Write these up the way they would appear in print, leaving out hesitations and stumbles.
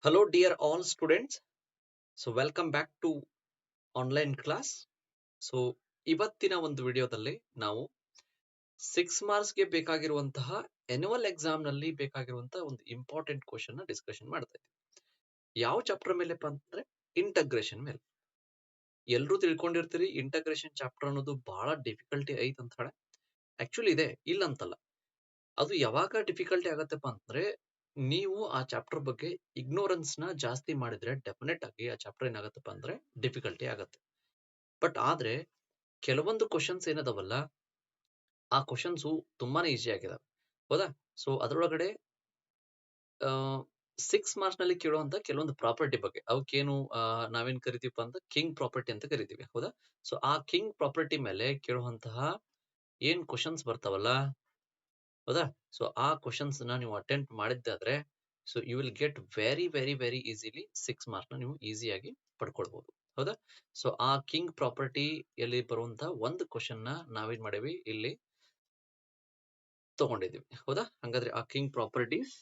Hello, dear all students. So, welcome back to online class. So ಇವತ್ತಿನ ಒಂದು ವಿಡಿಯೋದಲ್ಲಿ ನಾವು 6 ಮಾರ್ಕ್ಸ್ಗೆ ಬೇಕಾಗಿರುವಂತಹ ಎನ್ಯುವಲ್ ಎಕ್ಸಾಮ್ ನಲ್ಲಿ ಬೇಕಾಗಿರುವಂತಹ ಒಂದು ಇಂಪಾರ್ಟೆಂಟ್ ಕ್ವಶನ್ ನ ಡಿಸ್ಕಷನ್ ಮಾಡ್ತಾ ಇದ್ದೀವಿ. ಯಾವ ಚಾಪ್ಟರ್ ಮೇಲೆಪ್ಪ ಅಂತಂದ್ರೆ ಇಂಟಗ್ರೇಷನ್ ಮೇಲೆ. ಎಲ್ಲರೂ ತಿಳ್ಕೊಂಡಿರ್ತೀರಿ ಇಂಟಗ್ರೇಷನ್ ಚಾಪ್ಟರ್ ಅನ್ನೋದು ಬಹಳ ಡಿಫಿಕಲ್ಟಿ ಐತ್ ಅಂತ ಹೇಳಿ. ಆಕ್ಚುಲಿ ಇದೆ, ಇಲ್ಲ ಅಂತಲ್ಲ. ಅದು ಯಾವಾಗ ಡಿಫಿಕಲ್ಟಿ ಆಗತ್ತಪ್ಪ ಅಂತಂದ್ರೆ ನೀವು ಆ ಚಾಪ್ಟರ್ ಬಗ್ಗೆ ಇಗ್ನೋರೆನ್ಸ್ ನ ಜಾಸ್ತಿ ಮಾಡಿದ್ರೆ ಡೆಫಿನೆಟ್ ಆಗಿ ಆ ಚಾಪ್ಟರ್ ಏನಾಗತ್ತಪ್ಪ ಅಂದ್ರೆ ಡಿಫಿಕಲ್ಟಿ ಆಗತ್ತೆ. ಬಟ್ ಆದ್ರೆ ಕೆಲವೊಂದು ಕ್ವಶನ್ಸ್ ಏನದವಲ್ಲ, ಆ ಕ್ವಶನ್ಸ್ ತುಂಬಾನೇ ಈಸಿ ಆಗಿದಾವೆ, ಹೌದಾ? ಸೊ ಅದರೊಳಗಡೆ 6 ಮಾರ್ಕ್ಸ್ ನಲ್ಲಿ ಕೇಳುವಂತ ಕೆಲವೊಂದು ಪ್ರಾಪರ್ಟಿ ಬಗ್ಗೆ, ಅವಕ್ಕೇನು ನಾವೇನ್ ಕರಿತೀವಪ್ಪ ಅಂತ ಕಿಂಗ್ ಪ್ರಾಪರ್ಟಿ ಅಂತ ಕರಿತೀವಿ, ಹೌದಾ? ಸೊ ಆ ಕಿಂಗ್ ಪ್ರಾಪರ್ಟಿ ಮೇಲೆ ಕೇಳುವಂತಹ ಏನ್ ಕ್ವಶನ್ಸ್ ಬರ್ತಾವಲ್ಲ, ಹೌದಾ? ಸೊ ಆ ಕ್ವಶನ್ಸ್ ನ ನೀವು ಅಟೆಂಪ್ಟ್ ಮಾಡಿದ್ದಾದ್ರೆ so you will get very very very easily 6 marks ನ ನೀವು ಈಸಿಯಾಗಿ ಪಡ್ಕೊಳ್ಬಹುದು, ಹೌದಾ? ಸೊ ಆ ಕಿಂಗ್ ಪ್ರಾಪರ್ಟಿ ಅಲ್ಲಿ ಬರುವಂತಹ ಒಂದು ಕ್ವಶನ್ ನ ನಾವೇನ್ ಮಾಡೇವಿ ಇಲ್ಲಿ ತಗೊಂಡಿದೀವಿ, ಹೌದಾ? ಹಂಗಾದ್ರೆ ಆ ಕಿಂಗ್ ಪ್ರಾಪರ್ಟೀಸ್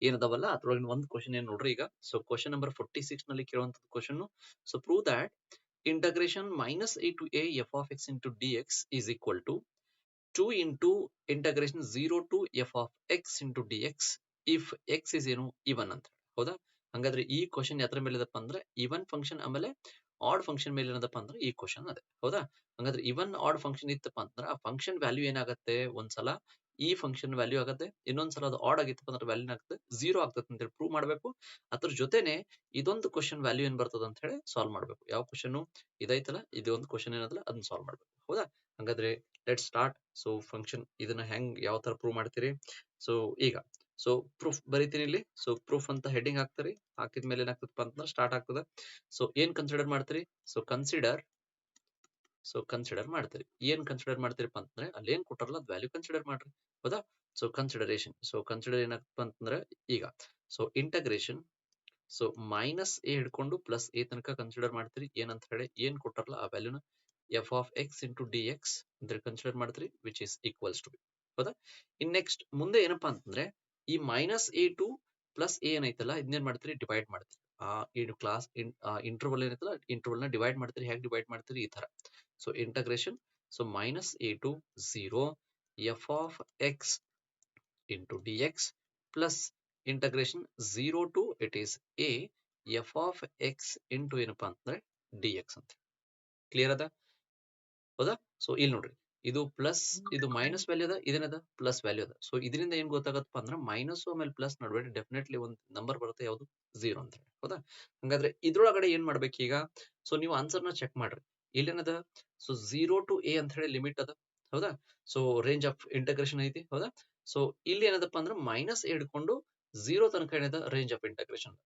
ಏನದವಲ್ಲ ಅದ್ರೊಳಗಿನ ಒಂದು ಕ್ವಶನ್ ಏನ್ ನೋಡ್ರಿ ಈಗ. ಸೊ ಕ್ವಶನ್ ನಂಬರ್ 46 ನಲ್ಲಿ ಕೇಳುವಂತ question. So prove that integration -a to a f of x into dx is equal to 2 into integration 0 to f of x into dx if x is ಏನು ಇವನ್ ಅಂತ, ಹೌದಾ? ಹಂಗಾದ್ರೆ ಈ ಕ್ವಶನ್ ಯಾತ್ರ ಮೇಲೆ ಇದಪ್ಪ ಅಂದ್ರೆ ಇವನ್ function ಆಮೇಲೆ ಆಡ್ ಫಂಕ್ಷನ್ ಮೇಲೆ ಏನದಪ್ಪ ಅಂದ್ರೆ ಈ ಕ್ವಶನ್ ಅದೇ, ಹೌದಾ? ಹಂಗಾದ್ರೆ ಇವನ್ ಆಡ್ ಫಂಕ್ಷನ್ ಇತ್ತಪ್ಪ ಅಂದ್ರೆ ಆ ಫಂಕ್ಷನ್ ವ್ಯಾಲ್ಯೂ ಏನಾಗತ್ತೆ, ಒಂದ್ಸಲ ಈ ಫಂಕ್ಷನ್ ವ್ಯಾಲ್ಯೂ ಆಗತ್ತೆ, ಇನ್ನೊಂದ್ಸಲ ಅದು ಆಡ್ ಆಗಿತ್ತಪ್ಪ ಅಂದ್ರೆ ವ್ಯಾಲ್ಯೂ ಏನಾಗುತ್ತೆ, 0 ಆಗ್ತದೆ ಅಂತ ಹೇಳಿ ಪ್ರೂವ್ ಮಾಡ್ಬೇಕು. ಅದ್ರ ಜೊತೆನೆ ಇದೊಂದು ಕ್ವಶನ್ ವ್ಯಾಲ್ಯೂ ಏನ್ ಬರ್ತದ ಅಂತ ಹೇಳಿ ಸಾಲ್ವ್ ಮಾಡ್ಬೇಕು. ಯಾವ ಕ್ವಶನ್ ಇದೈತಲ್ಲ, ಇದು ಒಂದು ಕ್ವಶನ್ ಏನದಲ್ಲ ಅದನ್ನ ಸಾಲ್ವ್ ಮಾಡ್ಬೇಕು, ಹೌದಾ? ಹಂಗಾದ್ರೆ ಲೆಟ್ ಸ್ಟಾರ್ಟ್. ಸೊ ಫಂಕ್ಷನ್ ಇದನ್ನ ಹೆಂಗ್ ಯಾವ ತರ ಪ್ರೂವ್ ಮಾಡ್ತೀರಿ? ಸೊ ಈಗ ಸೊ ಪ್ರೂಫ್ ಬರೀತೀನಿ ಇಲ್ಲಿ. ಸೊ ಪ್ರೂಫ್ ಅಂತ ಹೆಡಿಂಗ್ ಹಾಕ್ತೀರಿ, ಹಾಕಿದ್ಮೇಲೆ ಏನಾಗ್ತದಪ್ಪ ಅಂತಂದ್ರೆ ಸ್ಟಾರ್ಟ್ ಆಗ್ತದೆ. ಸೊ ಏನ್ ಕನ್ಸಿಡರ್ ಮಾಡ್ತೀರಿ? ಸೊ ಕನ್ಸಿಡರ್ ಮಾಡ್ತೀರಿ. ಏನ್ ಕನ್ಸಿಡರ್ ಮಾಡ್ತೀರಪ್ಪ ಅಂತಂದ್ರೆ ಅಲ್ಲಿ ಏನ್ ಕೊಟ್ಟಾರಲ್ಲ ಅದ್ ವ್ಯಾಲ್ಯೂ ಕನ್ಸಿಡರ್ ಮಾಡ್ರಿ, ಹೌದಾ? So consideration. ಸೊ ಕನ್ಸಿಡರ್ ಏನಾಗ್ತಪ್ಪ ಅಂತಂದ್ರೆ ಈಗ so integration so minus A ಹಿಡ್ಕೊಂಡು ಪ್ಲಸ್ ಎ ತನಕ ಕನ್ಸಿಡರ್ ಮಾಡ್ತೀರಿ. ಏನಂತ ಹೇಳಿ ಏನ್ ಕೊಟ್ಟಾರಲ್ಲ ಆ ವ್ಯಾಲ್ಯೂನ F of X into D X ಅಂತ ಕನ್ಸಿಡರ್ ಮಾಡ್ತೀರಿ, which is equals to B, ಹೌದಾ? ಇನ್ ನೆಕ್ಸ್ಟ್ ಮುಂದೆ ಏನಪ್ಪಾ ಅಂತಂದ್ರೆ ಈ minus A to plus A ಏನೈತಲ್ಲ ಇದನ್ನೇನ್ ಮಾಡ್ತೀರಿ, ಡಿವೈಡ್ ಮಾಡ್ತೀರಿ. ಆ ಇದು ಕ್ಲಾಸ್ ಇಂಟರ್ವಲ್ ಏನೈತಲ್ಲ ಇಂಟರ್ವಲ್ ನ ಡಿವೈಡ್ ಮಾಡ್ತೀರಿ. ಹೇಗೆ ಡಿವೈಡ್ ಮಾಡ್ತೀರಿ? ಈ ತರ. So integration so minus A to 0 f of x into dx plus integration 0 to it is a f of x into ಏನಪ್ಪಾ ಅಂತಂದ್ರೆ dx ಅಂತ. ಕ್ಲಿಯರ್ ಅದ, ಹೌದಾ? ಸೊ ಇಲ್ಲಿ ನೋಡ್ರಿ, ಇದು ಪ್ಲಸ್ ಇದು ಮೈನಸ್ ವ್ಯಾಲ್ಯೂ ಅದ, ಇದೇನದ ಪ್ಲಸ್ ವ್ಯಾಲ್ಯೂ ಅದ. ಸೊ ಇದರಿಂದ ಏನ್ ಗೊತ್ತಾಗತ್ತಪ್ಪ ಅಂದ್ರೆ ಮೈನಸ್ ಆಮೇಲೆ ಪ್ಲಸ್ ನಡುವೆ ಡೆಫಿನೆಟ್ಲಿ ಒಂದು ನಂಬರ್ ಬರುತ್ತೆ, ಯಾವುದು 0 ಅಂತ ಹೇಳಿ, ಹೌದಾ? ಹಂಗಾದ್ರೆ ಇದ್ರೊಳಗಡೆ ಏನ್ ಮಾಡ್ಬೇಕು ಈಗ? ಸೊ ನೀವು ಆನ್ಸರ್ ನ ಚೆಕ್ ಮಾಡ್ರಿ. ಇಲ್ಲೇನದ ಸೊ 0 to a ಅಂತ ಹೇಳಿ ಲಿಮಿಟ್ ಅದ, ಹೌದಾ? ಸೊ ರೇಂಜ್ ಆಫ್ ಇಂಟಗ್ರೇಷನ್ ಐತಿ, ಹೌದಾ? ಸೊ ಇಲ್ಲಿ ಏನದಪ್ಪ ಅಂದ್ರೆ ಮೈನಸ್ ಹಿಡ್ಕೊಂಡು 0 ತನಕ ಏನದ ರೇಂಜ್ ಆಫ್ ಇಂಟಗ್ರೇಷನ್.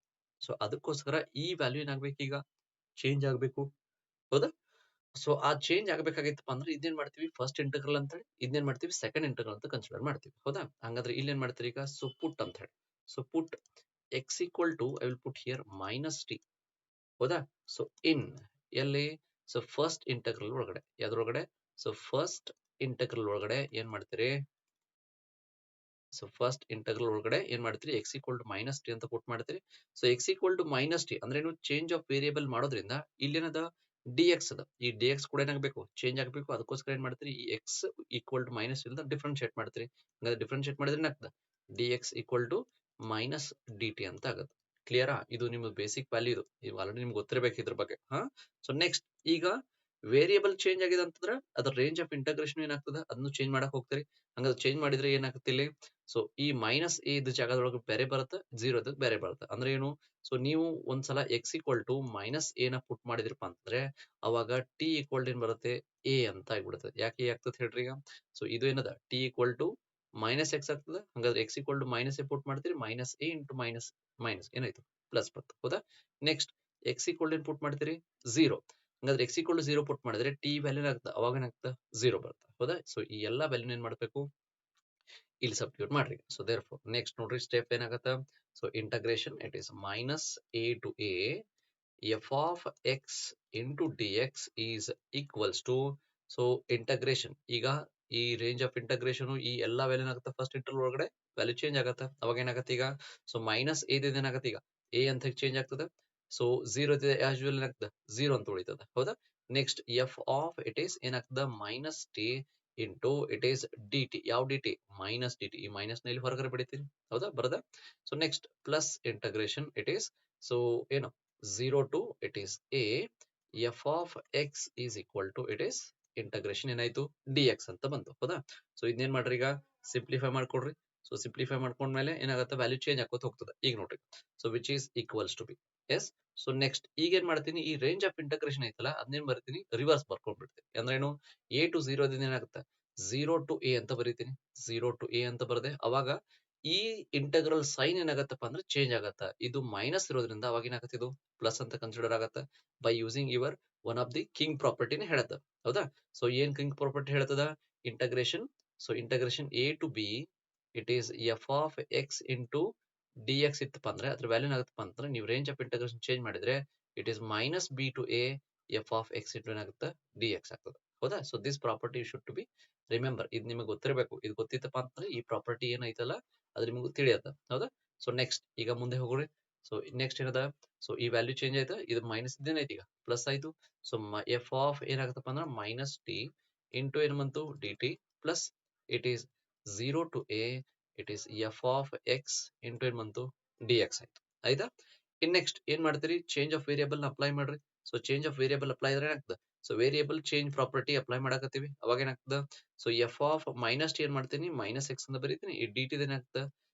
ಸೊ ಅದಕ್ಕೋಸ್ಕರ ಈ ವ್ಯಾಲ್ಯೂ ಏನಾಗ್ಬೇಕು, ಈಗ ಚೇಂಜ್ ಆಗ್ಬೇಕು, ಹೌದಾ? ಸೊ ಆ ಚೇಂಜ್ ಆಗ್ಬೇಕಾಗಿತ್ತಪ್ಪ ಅಂದ್ರೆ ಇದೇನ್ ಮಾಡ್ತೀವಿ, ಫಸ್ಟ್ ಇಂಟಗ್ರಲ್ ಅಂತ ಹೇಳಿ ಇದನ್ನೇನ್ ಮಾಡ್ತೀವಿ, ಸೆಕೆಂಡ್ ಇಂಟಗ್ರಲ್ ಅಂತ ಕನ್ಸಿಡರ್ ಮಾಡ್ತೀವಿ, ಹೌದಾ? ಹಂಗಾದ್ರೆ ಇಲ್ಲಿ ಏನ್ ಮಾಡ್ತೀರಿ ಈಗ, ಸೊ ಪುಟ್ ಅಂತ ಹೇಳಿ. So put x equal to I will put here minus t, ಹೌದಾ? ಸೊ ಇನ್ ಎಲ್ಲಿ, ಸೊ ಫಸ್ಟ್ ಇಂಟಗ್ರಲ್ ಒಳಗಡೆ, ಯಾವ್ದ್ರೊಳಗಡೆ? ಸೊ ಫಸ್ಟ್ ಇಂಟಗ್ರಲ್ ಒಳಗಡೆ ಏನ್ ಮಾಡ್ತೀರಿ, ಸೊ ಫಸ್ಟ್ ಇಂಟಗ್ರಲ್ ಒಳಗಡೆ ಏನ್ ಮಾಡ್ತೀರಿ, x equal to minus t ಅಂತ ಪುಟ್ ಮಾಡ್ತೀರಿ. So x equal to minus t ಅಂದ್ರೆ ಏನು, ಚೇಂಜ್ ಆಫ್ ವೇರಿಯೇಬಲ್ ಮಾಡೋದ್ರಿಂದ ಇಲ್ಲಿ ಏನದ ಡಿ ಎಕ್ಸ್ ಅದ, ಈ ಡಿ ಎಕ್ಸ್ ಕೂಡ ಏನಾಗಬೇಕು, ಚೇಂಜ್ ಆಗಬೇಕು. ಅದಕ್ಕೋಸ್ಕರ ಏನ್ ಮಾಡ್ತೀರಿ, ಈ ಎಕ್ಸ್ ಈಕ್ವಲ್ ಟು ಮೈನಸ್ ಇಂದ ಡಿಫ್ರೆನ್ಶಿಯೇಟ್ ಮಾಡ್ತೀರಿ. ಹಂಗಾದ್ರೆ ಡಿಫ್ರೆನ್ಶಿಯೇಟ್ ಮಾಡಿದ್ರೆ ಏನಾಗ್ತದೆ, D x equal to minus D T ಅಂತ ಆಗುತ್ತೆ. ಕ್ಲಿಯರಾ? ಇದು ನಿಮ್ಗೆ ಬೇಸಿಕ್ ವ್ಯಾಲ್ಯೂ, ಇದು ಆಲ್ರೆಡಿ ನಿಮ್ಗೆ ಗೊತ್ತಿರಬೇಕು ಇದ್ರ ಬಗ್ಗೆ, ಹಾ? ಸೊ ನೆಕ್ಸ್ಟ್ ಈಗ ವೇರಿಯೇಬಲ್ ಚೇಂಜ್ ಆಗಿದೆ ಅಂತಂದ್ರೆ ಅದ್ರ ರೇಂಜ್ ಆಫ್ ಇಂಟಗ್ರೇಷನ್ ಏನಾಗ್ತದೆ ಅದನ್ನು ಚೇಂಜ್ ಮಾಡಕ್ ಹೋಗ್ತೀರಿ. ಹಂಗಾದ್ರೆ ಚೇಂಜ್ ಮಾಡಿದ್ರೆ ಏನಾಗುತ್ತೆ ಇಲ್ಲಿ, ಸೊ ಈ ಮೈನಸ್ ಎ ಇದ್ದ ಜಾಗದೊಳಗೆ ಬೇರೆ ಬರುತ್ತೆ, 0 ಇದ್ದದ್ದು ಬೇರೆ ಬರುತ್ತೆ. ಅಂದ್ರೆ ಏನು, ಸೊ ನೀವು ಒಂದ್ಸಲ x equal to minus a ನ ಪುಟ್ ಮಾಡಿದ್ರಪ್ಪ ಅಂತಂದ್ರೆ ಅವಾಗ ಟಿ ಈಕ್ವಲ್ ಏನ್ ಬರುತ್ತೆ, ಎ ಅಂತ ಆಗ್ಬಿಡುತ್ತೆ. ಯಾಕೆ ಆಗ್ತದೆ ಹೇಳ್ರಿ ಈಗ, ಸೊ ಇದು ಏನದ T equal to minus X ಆಗ್ತದೆ. ಹಂಗಾದ್ರೆ X equal to minus A put ಮಾಡ್ತೀರಿ, minus A into minus minus ಏನಾಯ್ತು, ಪ್ಲಸ್ ಬಂತು, ಹೌದಾ? ನೆಕ್ಸ್ಟ್ ಎಕ್ಸ್ ಈಕ್ವಲ್ ಏನ್ ಪುಟ್ ಮಾಡ್ತೀರಿ, 0. ಹಂಗಾದ್ರೆ ಎಕ್ಸ್ ಈಕ್ವಲ್ ಟು 0 ಪುಟ್ ಮಾಡಿದ್ರೆ ಟಿ ವ್ಯಾಲ್ಯೂ ಏನಾಗ್ತದೆ, ಅವಾಗ ಏನಾಗ್ತದೆ 0 ಬರುತ್ತೆ, ಹೌದಾ? ಸೊ ಈ ಎಲ್ಲಾ ವ್ಯಾಲ್ಯೂ ಏನ್ ಮಾಡ್ಬೇಕು, ಇಲ್ಲಿ ಸಬ್ಸ್ಟಿಟ್ಯೂಟ್ ಮಾಡ್ರಿ. ಸೊ ದೇರ್ ಫೋರ್ ನೆಕ್ಸ್ಟ್ ನೋಡ್ರಿ ಸ್ಟೆಪ್ ಏನಾಗತ್ತ, so integration it is minus A to A F of X into D x is equals to, so integration ಈಗ ಈ ರೇಂಜ್ ಆಫ್ ಇಂಟಗ್ರೇಷನ್ ಈ ಎಲ್ಲಾ ವ್ಯಾಲ್ಯೂ ಏನಾಗುತ್ತೆ ಫಸ್ಟ್ ಇಂಟರ್ವಲ್ ಒಳಗಡೆ value change ಆಗತ್ತೆ. ಅವಾಗ ಏನಾಗತ್ತೆ ಈಗ, ಸೊ ಮೈನಸ್ ಏನಾಗತ್ತೆ ಈಗ ಎ ಅಂತ ಚೇಂಜ್ ಆಗ್ತದೆ. ಸೊ 0 ಇದೆ ಆಸ್ ಯೂಶುವಲ್ ಏನಾಗ್ತದೆ 0 ಅಂತ ಉಳಿತದೆ. ಹೌದಾ? Next F of it is ಏನಾಗ್ತದೆ minus T into it is D T. ಯಾವ D T? Minus D T. ಈ ಮೈನಸ್ ನಲ್ಲಿ ಹೊರಗಡೆ ಬಿಡ್ತೀನಿ. ಹೌದಾ? ಬರದ. So next plus integration it is so ಏನು 0 to it is A F of X is equal to it is integration ಏನಾಯ್ತು D X ಅಂತ ಬಂತು. ಹೌದಾ? ಸೊ ಇದನ್ನೇನ್ ಮಾಡ್ರಿ ಈಗ ಸಿಂಪ್ಲಿಫೈ ಮಾಡ್ಕೊಡ್ರಿ. ಸೊ ಸಿಂಪ್ಲಿಫೈ ಮಾಡ್ಕೊಂಡ್ಮೇಲೆ ಏನಾಗುತ್ತೆ ವ್ಯಾಲ್ಯೂ ಚೇಂಜ್ ಆಗೋತ ಹೋಗ್ತದೆ. ಈಗ ನೋಡ್ರಿ so which is equals to b s. So next ಈಗ ಏನ್ ಮಾಡ್ತೀನಿ ಈ ರೇಂಜ್ ಆಫ್ ಇಂಟಗ್ರೇಷನ್ ಐತಲ್ಲ ಅದನ್ನೇನ್ ಬರ್ತೀನಿ ರಿವರ್ಸ್ ಬರ್ಕೊಂಡ್ಬಿಡ್ತೀನಿ. ಅಂದ್ರೆ ಏನು ಎ ಟು 0 ದಿಂದ ಏನಾಗುತ್ತೆ 0 ಟು ಎ ಅಂತ ಬರೀತೀನಿ. 0 ಟು ಎ ಅಂತ ಬರದೆ ಅವಾಗ ಈ ಇಂಟಗ್ರಲ್ ಸೈನ್ ಏನಾಗತ್ತಪ್ಪ ಅಂದ್ರೆ ಚೇಂಜ್ ಆಗತ್ತ. ಇದು ಮೈನಸ್ ಇರೋದ್ರಿಂದ ಅವಾಗ ಏನಾಗತ್ತೆ ಇದು ಪ್ಲಸ್ ಅಂತ ಕನ್ಸಿಡರ್ ಆಗತ್ತೆ by using your one of the king ಪ್ರಾಪರ್ಟಿನ ಹೇಳತ್ತ. ಹೌದಾ? ಸೊ ಏನ್ ಕಿಂಗ್ ಪ್ರಾಪರ್ಟಿ ಹೇಳ್ತದ integration. So integration A to B it is F of X into D X ಇತ್ತಪ್ಪ ಅಂದ್ರೆ ಅದ್ರ ವ್ಯಾಲ್ಯೂ ಏನಾಗುತ್ತಪ್ಪ ಅಂದ್ರೆ ನೀವು ರೇಂಜ್ ಆಫ್ ಇಂಟಗ್ರೇಷನ್ ಚೇಂಜ್ ಮಾಡಿದ್ರೆ it is minus B to A F of X into ಏನಾಗುತ್ತೆ D X ಆಗ್ತದೆ. ಹೌದಾ? So this property should to be remember. ಇದು ನಿಮಗೆ ಗೊತ್ತಿರಬೇಕು. ಇದು ಗೊತ್ತಿತ್ತಪ್ಪ ಅಂತಂದ್ರೆ ಈ ಪ್ರಾಪರ್ಟಿ ಏನೈತಲ್ಲ ಅದು ನಿಮಗೆ ತಿಳಿಯತ್ತ. ಹೌದಾ? ಸೊ ನೆಕ್ಸ್ಟ್ ಈಗ ಮುಂದೆ ಹೋಗ್ರಿ. ಸೊ ನೆಕ್ಸ್ಟ್ ಏನದ ಸೊ ಈ ವ್ಯಾಲ್ಯೂ ಚೇಂಜ್ ಆಯ್ತಾ ಇದು ಮೈನಸ್ ಇದೇನೈತಿ ಈಗ ಪ್ಲಸ್ ಆಯ್ತು. ಸೊ ಎಫ್ ಆಫ್ ಏನಾಗುತ್ತಪ್ಪ ಅಂದ್ರೆ ಮೈನಸ್ ಟಿ ಇಂಟು ಏನ್ ಬಂತು d t plus it is 0 to a it is F of X into ಏನ್ ಬಂತು ಡಿ ಎಕ್ಸ್ ಆಯ್ತು. ಆಯ್ತಾ? ಇನ್ ನೆಕ್ಸ್ಟ್ ಏನ್ ಮಾಡ್ತೀರಿ ಚೇಂಜ್ ಆಫ್ ವೇರಿಯಬಲ್ ಅಪ್ಲೈ ಮಾಡ್ರಿ. So change of variable apply ಆದ್ರೆ ಏನಾಗ್ತದೆ so variable change property apply ಮಾಡಕತ್ತೀವಿ ಅವಾಗ ಏನಾಗ್ತದೆ so F of minus T ಏನ್ ಮಾಡ್ತೀನಿ ಮೈನಸ್ ಎಕ್ಸ್ ಅಂತ ಬರೀತೀನಿ. ಈ ಡಿ ಟಿ ಏನಾಗ್ತದೆ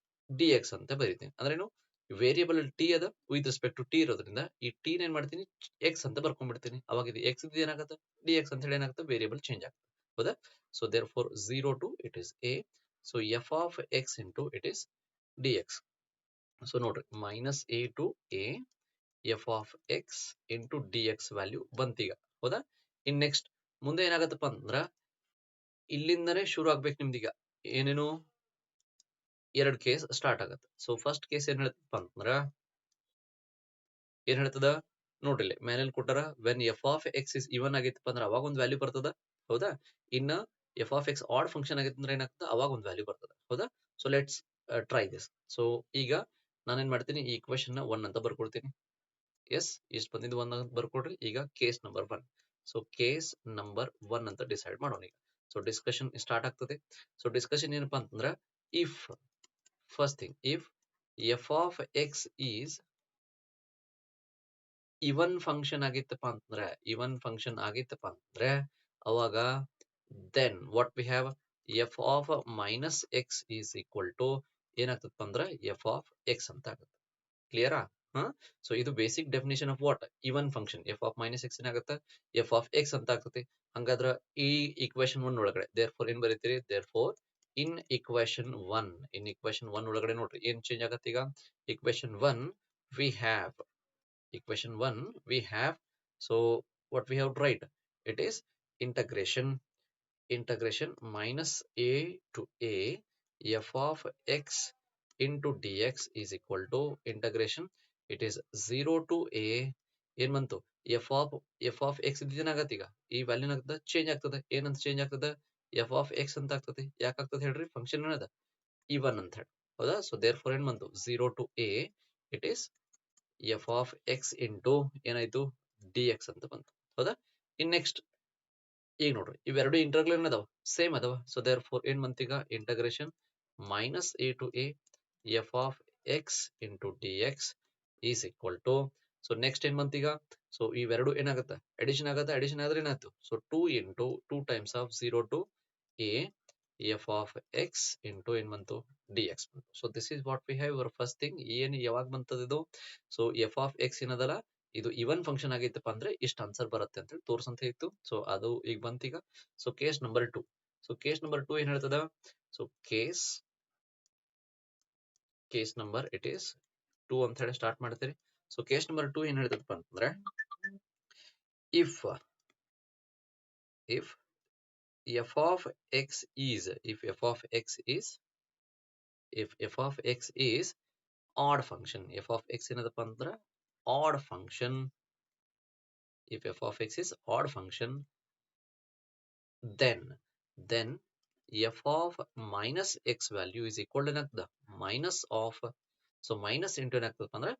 ಡಿ ಎಕ್ಸ್ ಅಂತ ಬರೀತೀನಿ. ಅಂದ್ರೇನು ವೇರಿಯಬಲ್ ಟಿ ಅದ ವಿತ್ ರೆಸ್ಪೆಕ್ಟ್ ಟು ಟಿ ಇರೋದ್ರಿಂದ ಈ ಟಿ ಏನ್ ಮಾಡ್ತೀನಿ ಎಕ್ಸ್ ಅಂತ ಬರ್ಕೊಂಡ್ಬಿಡ್ತೀನಿ. ಅವಾಗ ಇದು ಎಕ್ಸ್ ಇದು ಏನಾಗುತ್ತೆ ಡಿ ಎಕ್ಸ್ ಅಂತ ಹೇಳಿ ಏನಾಗುತ್ತೆ ವೇರಿಯಬಲ್ ಚೇಂಜ್ ಆಗ್ತದೆ. ಹೌದಾ? So therefore 0 to it is a so F of X into it is d x. So ನೋಡ್ರಿ minus A to A F of X into D x value ಬಂತೀಗ. ಹೌದಾ? ಇನ್ next ಮುಂದೆ ಏನಾಗತ್ತಪ್ಪ ಅಂದ್ರ ಇಲ್ಲಿಂದನೇ ಶುರು ಆಗ್ಬೇಕು ನಿಮ್ದೀಗ ಏನೇನು ಎರಡು ಕೇಸ್ ಸ್ಟಾರ್ಟ್ ಆಗತ್ತೆ. ಸೊ ಫಸ್ಟ್ ಕೇಸ್ ಏನ್ ಹೇಳ್ತಪ್ಪ ಅಂತಂದ್ರ ಏನ್ ಹೇಳ್ತದ ನೋಡ್ರಿ ಮೇಲೆ ಕೊಟ್ಟಾರ when f of x is even ಆಗಿತ್ತಪ್ಪ ಅಂದ್ರೆ ಅವಾಗ ಒಂದು ವ್ಯಾಲ್ಯೂ ಬರ್ತದ. ಹೌದಾ? ಇನ್ನ f of x odd function ಆಗಿತ್ತು ಅಂದ್ರೆ ಏನಾಗ್ತದೆ ಅವಾಗ ಒಂದು ವ್ಯಾಲ್ಯೂ ಬರ್ತದ. ಹೌದಾ? So let's try this. So ಈಗ ನಾನೇನ್ ಮಾಡ್ತೀನಿ ಈ ಇಕ್ವೇಶನ್ ನ 1 ಅಂತ ಬರ್ಕೊಡ್ತೀನಿ. ಎಸ್ ಇಷ್ಟು ಬಂದಿದ್ದು 1 ಅಂತ ಬರ್ಕೊಡ್ರಿ. ಈಗ case number 1. So case number 1 ಅಂತ ಡಿಸೈಡ್ ಮಾಡೋಣ ಈಗ. ಸೊ ಡಿಸ್ಕಷನ್ ಸ್ಟಾರ್ಟ್ ಆಗ್ತದೆ. ಸೊ ಡಿಸ್ಕಷನ್ ಏನಪ್ಪಾ ಅಂತಂದ್ರ if first thing if f of X is even function ಆಗಿತ್ತಪ್ಪ ಅಂತಂದ್ರೆ ಇವನ್ ಫಂಕ್ಷನ್ ಆಗಿತ್ತಪ್ಪ ಅಂದ್ರೆ ಅವಾಗ then what we have f of minus x is equal to ಏನಾಗ್ತದಪ್ಪ ಅಂದ್ರೆ ಎಫ್ ಆಫ್ ಎಕ್ಸ್ ಅಂತ ಆಗುತ್ತೆ. ಕ್ಲಿಯರಾ? ಸೊ ಇದು basic definition of what even function f of minus X ಏನಾಗುತ್ತೆ ಎಫ್ ಆಫ್ ಎಕ್ಸ್ ಅಂತ ಆಗ್ತದೆ. ಹಂಗಾದ್ರ ಈ ಇಕ್ವೇಶನ್ 1 ಒಳಗಡೆ ದೇರ್ ಫೋರ್ ಏನ್ ಬರೀತೀರಿ ದೇರ್ ಫೋರ್ ಇನ್ ಇಕ್ವೇಶನ್ 1 ಒಳಗಡೆ ನೋಡ್ರಿ ಏನ್ ಚೇಂಜ್ ಆಗತ್ತೆ ಈಗ equation 1 we have equation 1 we have so what we have to write it is integration minus a to a f of x into dx is equal to integration it is 0 to a ಏನ್ ಬಂತು f of X ಇದೇನಾಗತ್ತೆ ಈಗ ಈ value ಏನಾಗ್ತದೆ change ಆಗ್ತದೆ. ಏನಂತ change ಆಗ್ತದೆ F of x ಅಂತ ಆಗ್ತದೆ. ಯಾಕಾಗ್ತದೆ ಹೇಳ್ರಿ ಫಂಕ್ಷನ್ ಏನದ ಇವನ್ ಅಂತ ಹೇಳಿ. ಹೌದಾ? ಸೊ ದೇರ್ ಫೋರ್ ಏನ್ ಬಂತು 0 to a it is F of X into ಏನಾಯ್ತು ಡಿ ಎಕ್ಸ್ ಅಂತ ಬಂತು. ಹೌದಾ? ಇನ್ ನೆಕ್ಸ್ಟ್ ಈಗ ನೋಡ್ರಿ ಇವೆರಡು ಇಂಟರ್ಗ್ರಲ್ ಏನ್ ಅದಾವ ಸೇಮ್ ಅದಾವ. ಸೊ ದೇರ್ ಫೋರ್ ಏನ್ ಬಂತೀಗ integration minus A to A F of X into D x is equal to so next ಏನ್ ಬಂತೀಗ ಸೊ ಇವೆರಡು ಏನಾಗುತ್ತೆ ಅಡಿಷನ್ ಆಗುತ್ತೆ. ಅಡಿಷನ್ ಆದ್ರೆ ಏನಾಯ್ತು so 2 into 2 times of 0 to A F of X into ಏನ್ ಬಂತು ಡಿ ಎಕ್ಸ್ ಬಂತು. So this is what we have your first thing. ಏನು ಯಾವಾಗ ಬಂತದ ಇದು ಸೊ ಎಫ್ ಆಫ್ ಎಕ್ಸ್ ಏನದಲ್ಲ ಇದು ಇವನ್ ಫಂಕ್ಷನ್ ಆಗಿತ್ತಪ್ಪ ಅಂದ್ರೆ ಇಷ್ಟ ಆನ್ಸರ್ ಬರುತ್ತೆ ಅಂತ ಹೇಳಿ ತೋರ್ಸಂತ ಇತ್ತು. ಸೊ ಅದು ಈಗ ಬಂತೀಗ. So case number 2. So case number 2 ಏನ್ ಹೇಳ್ತದ so case number it is 2 ಅಂತ ಹೇಳಿ ಸ್ಟಾರ್ಟ್ ಮಾಡ್ತೀರಿ. ಸೊ ಕೇಸ್ ನಂಬರ್ 2 ಏನ್ ಹೇಳ್ತದಪ್ಪ ಅಂತಂದ್ರೆ if f of x is if f of x is odd function f of x ಏನದಪ್ಪ ಅಂದ್ರೆ odd function if f of x is odd function then f of minus x value is equal to ಏನಾಗ್ತದ minus of so minus into ಏನಾಗ್ತದಪ್ಪ ಅಂದ್ರೆ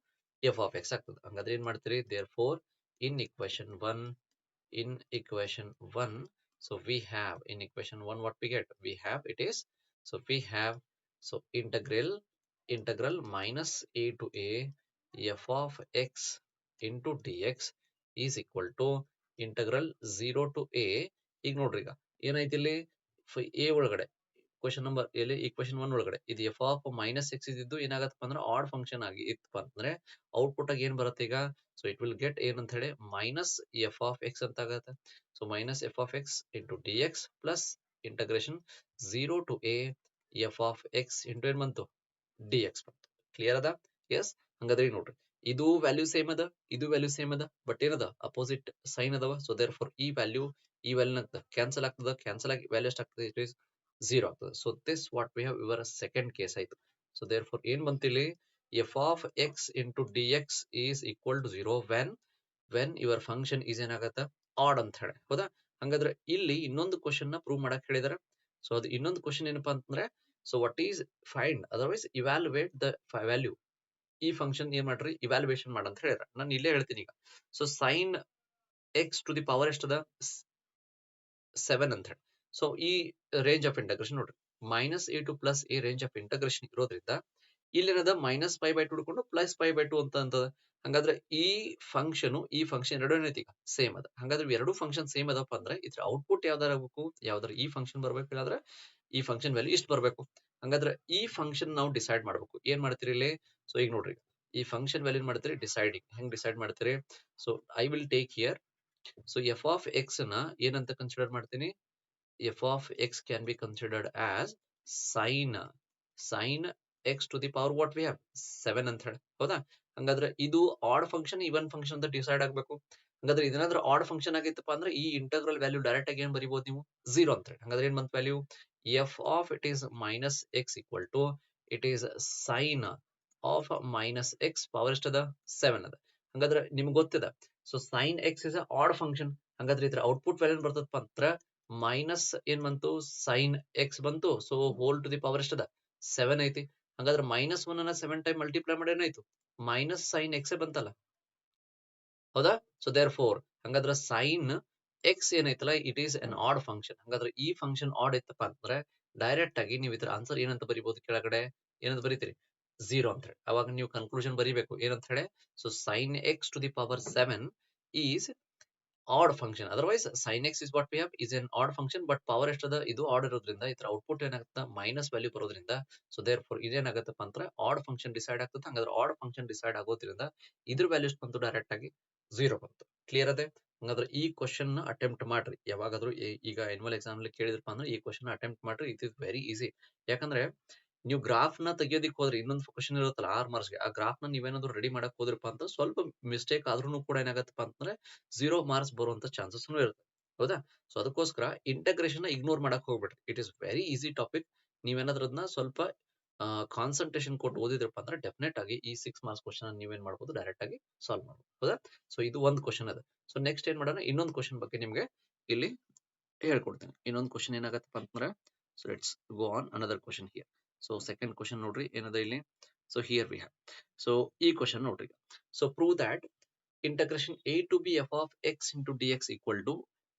f of X ಆಗ್ತದೆ. ಹಂಗಾದ್ರೆ ಏನ್ ಮಾಡ್ತೀರಿ, therefore in equation 1, so we have in equation 1 what we get, we have it is, so we have, so integral minus a to a f of x into dx is equal to integral 0 to a. ಈಗ ನೋಡ್ರಿ, ಈಗ ಏನೈತಿ ಇಲ್ಲಿ a ಒಳಗಡೆ question number ಎಲ್ಲಿ equation 1 ಒಳಗಡೆ ಇದು F of minus X ಇದ್ದು ಏನಾಗತ್ತಪ್ಪ ಅಂದ್ರೆ ಆಡ್ ಫಂಕ್ಷನ್ ಆಗಿ ಇತ್ತಪ್ಪ ಅಂದ್ರೆ ಔಟ್ಪುಟ್ ಆಗಿ ಏನ್ ಬರುತ್ತೆ ಈಗ, ಸೊ ಇಟ್ ವಿಲ್ ಗೆಟ್ ಏನಂತ ಹೇಳಿ ಮೈನಸ್ ಎಫ್ ಆಫ್ ಎಕ್ಸ್ ಅಂತ ಆಗತ್ತೆ. So minus f of X into D x plus integration 0 to A F of X into ಏನ್ ಬಂತು, ಡಿ ಎಕ್ಸ್ ಬಂತು. ಕ್ಲಿಯರ್ ಅದ? ಎಸ್. ಹಂಗಾದ್ರೆ ನೋಡ್ರಿ, ಇದು ವ್ಯಾಲ್ಯೂ ಸೇಮ್ ಅದ, ಇದು ವ್ಯಾಲ್ಯೂ ಸೇಮ್ ಅದ, ಬಟ್ ಏನದ ಅಪೋಸಿಟ್ ಸೈನ್ ಅದಾವ. ಸೊ ದೇರ್ ಫಾರ್ ಈ ವ್ಯಾಲ್ಯೂ ಕ್ಯಾನ್ಸಲ್ ಆಗ್ತದ, ಕ್ಯಾನ್ಸಲ್ ಆಗಿ ವ್ಯಾಲ್ಯೂ ಎಷ್ಟು ಆಗ್ತದೆ, ಇಟ್ ಇಸ್ 0 ಆಗ್ತದೆ. So this what we have ಇವರ ಸೆಕೆಂಡ್ ಕೇಸ್ ಆಯ್ತು. ಸೊ ದೇರ್ ಫಾರ್ ಏನ್ ಬಂತಿಲ್ಲಿ, f of X into D x is equal to 0 when your function is ಏನಾಗತ್ತ ಆಡ್ ಅಂತ ಹೇಳಿ. ಹೌದಾ? ಹಂಗಾದ್ರೆ ಇಲ್ಲಿ ಇನ್ನೊಂದು ಕ್ವಶನ್ ನ ಪ್ರೂವ್ ಮಾಡಕ್ ಹೇಳಿದಾರೆ. ಸೊ ಅದು ಇನ್ನೊಂದು ಕ್ವಶನ್ ಏನಪ್ಪಾ ಅಂತಂದ್ರೆ, so what is find otherwise evaluate the value. ಈ ಫಂಕ್ಷನ್ ಏನ್ ಮಾಡ್ರಿ, ಇವ್ಯಾಲ್ಯುಯೇಷನ್ ಮಾಡಂತ ಹೇಳಿದ್ರೆ ನಾನು ಇಲ್ಲೇ ಹೇಳ್ತೀನಿ ಈಗ. So sine x to the power ಎಷ್ಟದ 7 ಅಂತ ಹೇಳಿ. ಸೊ ಈ ರೇಂಜ್ ಆಫ್ ಇಂಟಗ್ರೇಷನ್ ನೋಡ್ರಿ, minus A to plus a range of integration ಇರೋದ್ರಿಂದ ಇಲ್ಲೇನದ ಮೈನಸ್ ಪೈ ಬೈ ಟು ಹಿಡ್ಕೊಂಡು ಪ್ಲಸ್ ಪೈ ಬೈ ಟು ಅಂತ ಅಂತದ. ಹಂಗಾದ್ರೆ ಈ ಫಂಕ್ಷನ್ ಎರಡು ಏನೈತಿ ಈಗ ಸೇಮ್ ಅದ. ಹಂಗಾದ್ರೆ ಎರಡು ಫಂಕ್ಷನ್ ಸೇಮ್ ಅದಪ್ಪ ಅಂದ್ರೆ ಇದ್ರ ಔಟ್ಪುಟ್ ಯಾವ್ದಾರ ಆಗ್ಬೇಕು, ಯಾವ್ದಾರ ಈ ಫಂಕ್ಷನ್ ಬರ್ಬೇಕು, ಇಲ್ಲಾಂದ್ರೆ ಈ ಫಂಕ್ಷನ್ ವ್ಯಾಲ್ಯೂ ಇಷ್ಟು ಬರ್ಬೇಕು. ಹಂಗಾದ್ರೆ ಈ ಫಂಕ್ಷನ್ ನಾವು ಡಿಸೈಡ್ ಮಾಡ್ಬೇಕು. ಏನ್ ಮಾಡ್ತೀರಿ ಇಲ್ಲಿ, ಸೊ ಈಗ ನೋಡ್ರಿ, ಈ ಫಂಕ್ಷನ್ ವ್ಯಾಲ್ಯೂ ಮಾಡ್ತೀರಿ ಡಿಸೈಡಿಂಗ್. ಹೆಂಗ್ ಡಿಸೈಡ್ ಮಾಡ್ತೀರಿ, so I will take here, so F of X ನ ಏನಂತ ಕನ್ಸಿಡರ್ ಮಾಡ್ತೀನಿ, f of x can be considered as sin x to the power what we have 7 ಅಂತ ಹೇಳಿ. ಹೌದಾ? ಹಂಗಾದ್ರೆ ಇದು ಆಡ್ ಫಂಕ್ಷನ್ ಇವನ್ ಫಂಕ್ಷನ್ ಅಂತ ಡಿಸೈಡ್ ಆಗ್ಬೇಕು. ಹಂಗಾದ್ರೆ ಇದೇನಾದ್ರೂ ಆಡ್ ಫಂಕ್ಷನ್ ಆಗಿತ್ತಪ್ಪ ಅಂದ್ರೆ ಈ ಇಂಟಗ್ರಲ್ ವ್ಯಾಲ್ಯೂ ಡೈರೆಕ್ಟ್ ಆಗಿ ಏನ್ ಬರೀಬಹುದು ನೀವು, 0 ಅಂತ ಹೇಳಿ. ಹಂಗಾದ್ರೆ ಏನ್ ಬಂತ value, f of it is minus x equal to it is sine of minus x power ಎಷ್ಟದ 7 ಅದ. ಹಂಗಾದ್ರೆ ನಿಮ್ಗೆ ಗೊತ್ತಿದೆ, so sine x is a odd function. ಹಂಗಾದ್ರೆ ಇದ್ರ ಔಟ್ಪುಟ್ ವ್ಯಾಲ್ಯೂ ಬರ್ತದಪ್ಪ ಅಂತ ಮೈನಸ್ ಏನ್ ಬಂತು, ಸೈನ್ ಎಕ್ಸ್ ಬಂತು. So whole to the power ಎಷ್ಟದ 7 ಐತಿ. ಹಂಗಾದ್ರೆ ಮೈನಸ್ 1 ಅನ್ನ 7 ಟೈಮ್ ಮಲ್ಟಿಪ್ಲೈ ಮಾಡಿ ಏನಾಯ್ತು, ಮೈನಸ್ ಸೈನ್ ಎಕ್ಸ್ ಬಂತಲ್ಲ. ಹೌದಾ? ಸೊ ದೇರ್ ಫೋರ್ ಹಂಗಾದ್ರೆ ಸೈನ್ ಎಕ್ಸ್ ಏನೈತಲ್ಲ it is an odd function. ಹಂಗಾದ್ರೆ ಈ ಫಂಕ್ಷನ್ ಆಡ್ ಇತ್ತಪ್ಪ ಅಂದ್ರೆ ಡೈರೆಕ್ಟ್ ಆಗಿ ನೀವು ಇದ್ರ ಆನ್ಸರ್ ಏನಂತ ಬರೀಬಹುದು, ಕೆಳಗಡೆ ಏನಂತ ಬರೀತೀರಿ, 0 ಅಂತ ಹೇಳಿ. ಅವಾಗ ನೀವು ಕನ್ಕ್ಲೂಷನ್ ಬರೀಬೇಕು ಏನಂತ ಹೇಳಿ, so sine x to the power 7 is odd function. Otherwise sine x is what we have is an odd function, but power ಎಷ್ಟದ ಇದು ಆಡ್ ಇರೋದ್ರಿಂದ ಇದ್ರ ಔಟ್ಪುಟ್ ಏನಾಗುತ್ತೆ ಮೈನಸ್ ವ್ಯಾಲ್ಯೂ ಬರೋದ್ರಿಂದ, ಸೊ ದೇರ್ ಫೋರ್ ಇದೇನಾಗತ್ತಪ್ಪ ಅಂದ್ರೆ ಆಡ್ ಫಂಕ್ಷನ್ ಡಿಸೈಡ್ ಆಗ್ತದೆ. ಹಂಗಾದ್ರೆ ಆಡ್ ಫಂಕ್ಷನ್ ಡಿಸೈಡ್ ಆಗೋದ್ರಿಂದ ಇದ್ರ ವ್ಯಾಲ್ಯೂ ಎಷ್ಟು ಬಂತು, ಡೈರೆಕ್ಟ್ ಆಗಿ 0 ಬಂತು. ಕ್ಲಿಯರ್ ಅದೇ? ಹಂಗಾದ್ರೆ ಈ ಕ್ವಶನ್ ಅಟೆಂಪ್ಟ್ ಮಾಡ್ರಿ ಯಾವಾಗಾದ್ರೂ. ಈಗ ಎನ್ಯುವಲ್ ಎಕ್ಸಾಮ್ ಅಲ್ಲಿ ಕೇಳಿದ್ರಪ್ಪ ಅಂದ್ರೆ ಈ ಕ್ವಶನ್ ಅಟೆಂಪ್ಟ್ ಮಾಡ್ರಿ. It is very easy. ಯಾಕಂದ್ರೆ ನೀವು ಗ್ರಾಫ್ ನ ತೆಗಿಯೋದಿಕ್ ಹೋದ್ರೆ ಇನ್ನೊಂದು ಕ್ವಶನ್ ಇರುತ್ತಲ್ಲ 6 ಮಾರ್ಕ್ಸ್ ಗೆ, ಆ ಗ್ರಾಫ್ ನ ನೀವೇನಾದ್ರು ರೆಡಿ ಮಾಡಕ್ ಹೋದ್ರಪ್ಪ ಅಂತ ಸ್ವಲ್ಪ ಮಿಸ್ಟೇಕ್ ಆದ್ರೂ ಕೂಡ ಏನಾಗತ್ತಪ್ಪ ಅಂತಂದ್ರೆ 0 ಮಾರ್ಕ್ಸ್ ಬರುವಂತ ಚಾನ್ಸಸ್ ಇರುತ್ತೆ. ಹೌದಾ? ಸೊ ಅದಕ್ಕೋಸ್ಕರ ಇಂಟಗ್ರೇಷನ್ ಇಗ್ನೋರ್ ಮಾಡಕ್ ಹೋಗ್ಬಿಟ್ರಿ. It is very easy topic. ನೀವೇನಾದ್ರೂ ಅದನ್ನ ಸ್ವಲ್ಪ ಕಾನ್ಸಂಟ್ರೇಷನ್ ಕೊಟ್ಟು ಓದಿದ್ರಪ್ಪ ಅಂದ್ರೆ ಡೆಫಿನೆಟ್ ಆಗಿ ಈ 6 ಮಾರ್ಕ್ಸ್ ಕ್ವಶನ್ ನೀವೇನ್ ಮಾಡ್ಬೋದು, ಡೈರೆಕ್ಟ್ ಆಗಿ ಸಾಲ್ವ್ ಮಾಡ್ಬೋದು. ಹೌದಾ? ಸೊ ಇದು ಒಂದು ಕ್ವಶನ್ ಅದ. ಸೊ ನೆಕ್ಸ್ಟ್ ಏನ್ ಮಾಡೋಣ, ಇನ್ನೊಂದು ಕ್ವಶನ್ ಬಗ್ಗೆ ನಿಮ್ಗೆ ಇಲ್ಲಿ ಹೇಳ್ಕೊಡ್ತೀನಿ. ಇನ್ನೊಂದು ಕ್ವಶನ್ ಏನಾಗತ್ತಪ್ಪ ಅಂತಂದ್ರೆ, so let's go on another question here. So second question ನೋಡ್ರಿ ಏನದ ಇಲ್ಲಿ. So here we have, so ಈ ಕ್ವಶನ್ ನೋಡ್ರಿ. So prove that integration a to b f of x into dx equal to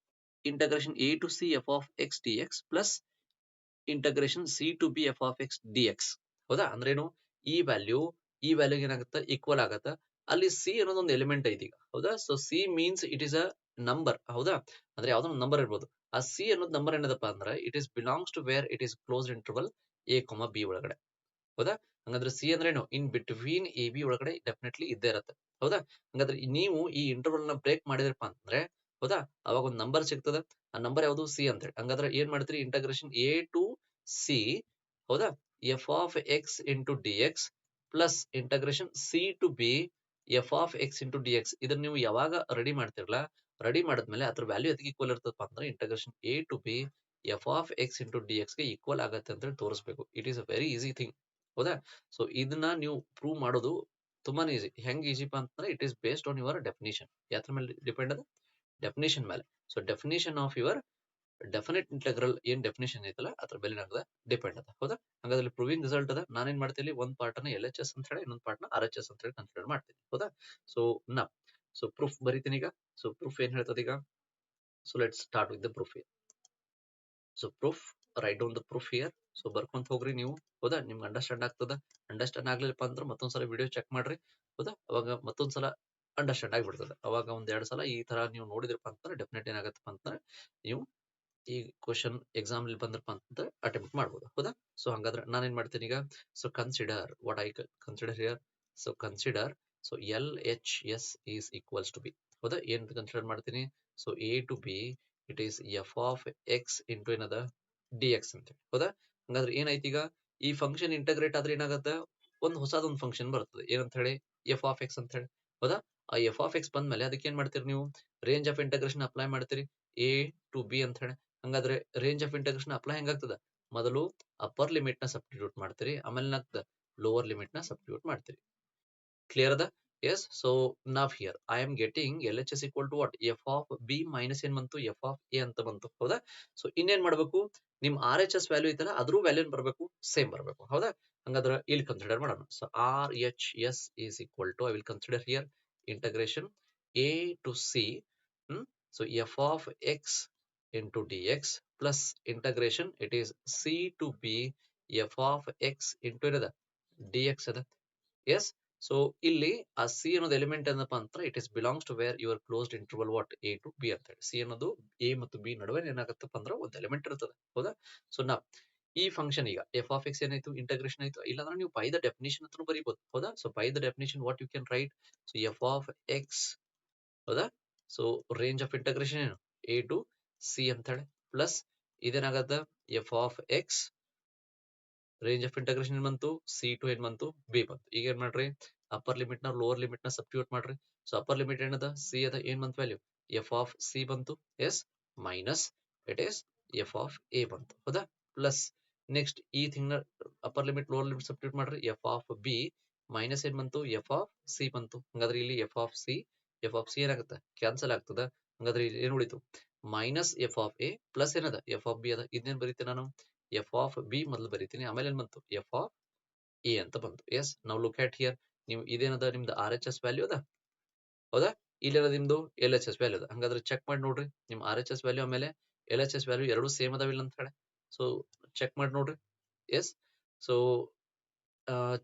integration a to c f of x dx plus integration c to b f of x dx. ಹೌದಾ? ಅಂದ್ರೇನು, ಈ value ಏನಾಗುತ್ತೆ equal ಆಗತ್ತ. ಅಲ್ಲಿ C ಅನ್ನೋದು ಒಂದು element ಐತಿ ಈಗ. ಹೌದಾ? So C means it is a number. ಹೌದಾ? ಅಂದ್ರೆ ಯಾವ್ದೋ ಒಂದು ನಂಬರ್ ಇರ್ಬೋದು. ಆ ಸಿ ಅನ್ನೋದು ನಂಬರ್ ಏನದಪ್ಪ ಅಂದ್ರೆ it is belongs to where it is closed interval a, b ಒಳಗಡೆ. ಹೌದಾ? ಹಂಗಂದ್ರೆ ಸಿ ಅಂದ್ರೇನು, ಇನ್ ಬಿಟ್ವೀನ್ ಎ ಬಿ ಒಳಗಡೆ ಡೆಫಿನೆಟ್ಲಿ ಇದ್ದೇ ಇರುತ್ತೆ. ಹೌದಾ? ಹಂಗಾದ್ರೆ ನೀವು ಈ ಇಂಟರ್ವಲ್ ನ ಬ್ರೇಕ್ ಮಾಡಿದ್ರಪ್ಪ ಅಂದ್ರೆ, ಹೌದಾ, ಅವಾಗ ಒಂದು ನಂಬರ್ ಸಿಗ್ತದೆ. ಆ ನಂಬರ್ ಯಾವುದು, ಸಿ ಅಂತ ಹೇಳಿ. ಹಂಗಾದ್ರೆ ಏನ್ ಮಾಡ್ತೀರಿ, ಇಂಟಗ್ರೇಷನ್ ಎ ಟು ಸಿ, ಹೌದಾ, f of X into D x plus integration c to b f of X into D x. ಇದನ್ನ ನೀವು ಯಾವಾಗ ರೆಡಿ ಮಾಡ್ತಿರಲ್ಲ, ರೆಡಿ ಮಾಡಿದ್ಮೇಲೆ ಅದ್ರ ವ್ಯಾಲ್ಯೂ ಅದಕ್ಕೆ ಈಕ್ವಲ್ ಇರ್ತದಪ್ಪ ಅಂದ್ರೆ integration A to b f of X into D x ಗೆ ಈಕ್ವಲ್ ಆಗತ್ತೆ ಅಂತ ಹೇಳಿ ತೋರಿಸಬೇಕು. It is a very easy thing. ಹೌದಾ? ಸೊ ಇದನ್ನ ನೀವು ಪ್ರೂವ್ ಮಾಡೋದು ತುಂಬಾನೇ ಈಸಿ. ಹೆಂಗ್ ಈಸಿಪ್ಪ ಅಂತಂದ್ರೆ it is based on your definition. ಯಾತ್ರ ಮೇಲೆ ಡಿಪೆಂಡ್ ಅದ, ಡೆಫಿನಿಷನ್ ಮೇಲೆ. So definition of your definite integral ಏನ್ ಡೆಫಿನೇಷನ್ ಐತಲ್ಲ ಅದ್ರ ಮೇಲೆ ಏನಾಗದ ಡಿಪೆಂಡ್ ಅದ. ಹೌದಾ? ಹಂಗಾದ್ರೆ ಪ್ರೂವಿಂಗ್ ರಿಸಲ್ಟ್ ಅದ. ನಾನೇನ್ ಮಾಡ್ತೀನಿ, ಒಂದ್ ಪಾರ್ಟ್ ನ ಎಲ್ ಎಚ್ ಎಸ್ ಅಂತ ಹೇಳಿ ಇನ್ನೊಂದ್ ಪಾರ್ಟ್ ನ ಆರ್ ಎಚ್ ಎಸ್ ಅಂತ ಹೇಳಿ ಕನ್ಸಿಡರ್ ಮಾಡ್ತೀನಿ. ಹೌದಾ? ಸೊ ನಾ ಪ್ರೂಫ್ ಬರೀತೀನಿ ಈಗ. ಸೊ ಪ್ರೂಫ್ ಏನ್ ಹೇಳ್ತದ ಈಗ? So let's start with the proof. So proof, write down the proof here. So ಬರ್ಕೊಂತ ಹೋಗ್ರಿ ನೀವು. ಹೌದಾ? ನಿಮ್ಗೆ ಅಂಡರ್ಸ್ಟ್ಯಾಂಡ್ ಆಗ್ತದ. ಅಂಡರ್ಸ್ಟ್ಯಾಂಡ್ ಆಗ್ಲಿಲ್ಲಪ್ಪ ಅಂದ್ರೆ ಮತ್ತೊಂದ್ಸಲ ವಿಡಿಯೋ ಚೆಕ್ ಮಾಡ್ರಿ. ಹೌದಾ? ಅವಾಗ ಮತ್ತೊಂದ್ಸಲ ಅಂಡರ್ಸ್ಟ್ಯಾಂಡ್ ಆಗ್ಬಿಡ್ತದೆ. ಅವಾಗ ಒಂದ್ 2 ಸಲ ಈ ತರ ನೀವು ನೋಡಿದ್ರಪ್ಪ ಅಂತಂದ್ರೆ ಡೆಫಿನೆಟ್ ಏನಾಗತ್ತಪ್ಪ ಅಂತಂದ್ರೆ ನೀವು ಈ ಕ್ವಶನ್ ಎಕ್ಸಾಮ್ ಅಲ್ಲಿ ಬಂದ್ರಪ್ಪ ಅಂತ ಅಟೆಂಪ್ಟ್ ಮಾಡ್ಬೋದು. ಹೌದಾ? ಸೊ ಹಂಗಾದ್ರೆ ನಾನೇನ್ ಮಾಡ್ತೀನಿ ಈಗ, so consider what I consider here. So consider, so L H S is equals to B. ಹೌದಾ? ಏನ್ ಕನ್ಸಿಡರ್ ಮಾಡ್ತೀನಿ? So A to B it is F of X into ಏನದ ಡಿ ಎಕ್ಸ್ ಅಂತ. ಹೌದಾ? ಹಂಗಾದ್ರೆ ಏನಾಯ್ತು ಈಗ, ಈ ಫಂಕ್ಷನ್ ಇಂಟಗ್ರೇಟ್ ಆದ್ರೆ ಏನಾಗತ್ತೆ, ಒಂದು ಹೊಸದೊಂದು ಫಂಕ್ಷನ್ ಬರ್ತದೆ. ಏನಂತ ಹೇಳಿ? ಎಫ್ ಆಫ್ ಎಕ್ಸ್ ಅಂತ ಹೇಳಿ. ಹೌದಾ? ಆ ಎಫ್ ಆಫ್ ಎಕ್ಸ್ ಬಂದ್ಮೇಲೆ ಅದಕ್ಕೆ ಏನ್ ಮಾಡ್ತೀರಿ ನೀವು? ರೇಂಜ್ ಆಫ್ ಇಂಟಗ್ರೇಷನ್ ಅಪ್ಲೈ ಮಾಡ್ತೀರಿ, ಎ ಟು ಬಿ ಅಂತ ಹೇಳಿ. ಹಂಗಾದ್ರೆ ರೇಂಜ್ ಆಫ್ ಇಂಟಗ್ರೇಷನ್ ಅಪ್ಲೈ ಹೆಂಗಾಗ್ತದ? ಮೊದಲು ಅಪ್ಪರ್ ಲಿಮಿಟ್ ನ ಸಬ್ಸ್ಟಿಟ್ಯೂಟ್ ಮಾಡ್ತೀರಿ, ಆಮೇಲೆ ಏನಾಗ್ತದ ಲೋವರ್ ಲಿಮಿಟ್ ನ ಸಬ್ಸ್ಟಿಟ್ಯೂಟ್ ಮಾಡ್ತೀರಿ. ಕ್ಲಿಯರ್ ಅದ? ಎಸ್. ಸೊ ನಾವ್ here I am getting L H S equal to what, f of b minus ಏನ್ ಬಂತು, ಎಫ್ ಆಫ್ ಎ ಅಂತ ಬಂತು. ಹೌದಾ? ಸೊ ಇನ್ನೇನ್ ಮಾಡ್ಬೇಕು, ನಿಮ್ ಆರ್ ಎಚ್ ಎಸ್ ವ್ಯಾಲ್ಯೂ ಐತಲ್ಲ ಅದ್ರೂ ವ್ಯಾಲ್ಯೂ ಬರ್ಬೇಕು, ಸೇಮ್ ಬರ್ಬೇಕು. ಹೌದಾ? ಹಂಗಾದ್ರೆ ಇಲ್ಲಿ ಕನ್ಸಿಡರ್ ಮಾಡೋಣ. So R H S is equal to, I will consider here integration A to c. So F of x into dx plus integration it is c to b f of x into ಏನದ dx ಅದ. Yes. So ಇಲ್ಲಿ ಆ c ಅನ್ನೋದು element ಏನಪ್ಪ ಅಂತ, it is belongs to where your closed interval what, a to b ಅಂತ ಹೇಳಿ. C ಅನ್ನೋದು ಎ ಮತ್ತು ಬಿ ನಡುವೆ ಏನಾಗತ್ತಪ್ಪ ಅಂದ್ರೆ ಒಂದು ಎಲಿಮೆಂಟ್ ಇರ್ತದೆ. ಹೌದಾ? ಸೊ ನಾ ಈ ಫಂಕ್ಷನ್ ಈಗ ಎಫ್ ಆಫ್ ಎಕ್ಸ್ ಏನಾಯ್ತು, ಇಂಟಗ್ರೇಷನ್ ಆಯ್ತು. ಇಲ್ಲಾಂದ್ರೆ ನೀವು ಬೈ ದ ಡೆಫಿನಿಷನ್ ಅಂತ ಬರೀಬಹುದು. ಹೌದಾ? So by the definition what you can write, so F of x. ಹೌದಾ? ಸೊ ರೇಂಜ್ ಆಫ್ ಇಂಟಗ್ರೇಷನ್ ಏನು, ಎ ಟು ಸಿ ಅಂತ ಹೇಳಿ, ಪ್ಲಸ್ ಇದೇನಾಗತ್ತ f of x range of integration ಏನ್ ಬಂತು, ಸಿ ಟು ಏನ್ ಬಂತು, ಬಿ ಬಂತು. ಈಗ ಏನ್ ಮಾಡ್ರಿ, ಅಪ್ಪರ್ ಲಿಮಿಟ್ ನ ಲೋವರ್ ಲಿಮಿಟ್ ನ ಸಬ್ಸ್ಟಿಟ್ಯೂಟ್ ಮಾಡ್ರಿ. ಸೊ ಅಪ್ಪರ್ ಲಿಮಿಟ್ ಏನದ, ಸಿ ಅದ, ಏನ್ ಬಂತು ವ್ಯಾಲ್ಯೂ, ಎಫ್ ಆಫ್ ಸಿ ಬಂತು. Yes. Minus it is F of a ಬಂತು. ಹೌದಾ? ಪ್ಲಸ್ ನೆಕ್ಸ್ಟ್ ಈ ಥಿಂಗ್ ನ upper limit lower limit substitute ಮಾಡ್ರಿ, ಎಫ್ ಆಫ್ ಬಿ ಮೈನಸ್ ಏನ್ ಬಂತು, ಎಫ್ ಆಫ್ ಸಿ ಬಂತು. ಹಂಗಾದ್ರೆ ಇಲ್ಲಿ ಎಫ್ ಆಫ್ ಸಿ ಏನಾಗುತ್ತೆ, ಕ್ಯಾನ್ಸಲ್ ಆಗ್ತದ. ಹಂಗಾದ್ರೆ ಇಲ್ಲಿ ಏನ್ ಉಳಿತು, minus f of A plus ಏನದ ಎಫ್ ಆಫ್ ಬಿ ಅದ. ಇದನ್ನೇನ್ ಬರೀತೀನಿ ನಾನು, ಎಫ್ ಆಫ್ ಬಿ ಮೊದಲು ಬರೀತೀನಿ, ಆಮೇಲೆ ಏನ್ ಬಂತು, ಎಫ್ ಆಫ್ ಎ ಅಂತ ಬಂತು. ಎಸ್. ನಾವು ಲುಕ್ ಅಟ್ ಹಿಯರ್, ನೀವು ಇದೇನದ ನಿಮ್ದು ಆರ್ ಎಚ್ ಎಸ್ ವ್ಯಾಲ್ಯೂ ಅದ. ಹೌದಾ? ಇಲ್ಲೇನದ ನಿಮ್ದು ಎಲ್ ಎಚ್ ಎಸ್ ವ್ಯಾಲ್ಯೂ ಅದ. ಹಂಗಾದ್ರೆ ಚೆಕ್ ಮಾಡಿ ನೋಡ್ರಿ, ನಿಮ್ ಆರ್ ಎಚ್ ಎಸ್ ವ್ಯಾಲ್ಯೂ ಆಮೇಲೆ ಎಲ್ ಎಚ್ ಎಸ್ ವ್ಯಾಲ್ಯೂ ಎರಡು ಸೇಮ್ ಅದಾವಿಲ್ಲ ಅಂತ ಹೇಳಿ. ಸೊ ಚೆಕ್ ಮಾಡಿ ನೋಡ್ರಿ. ಎಸ್. ಸೊ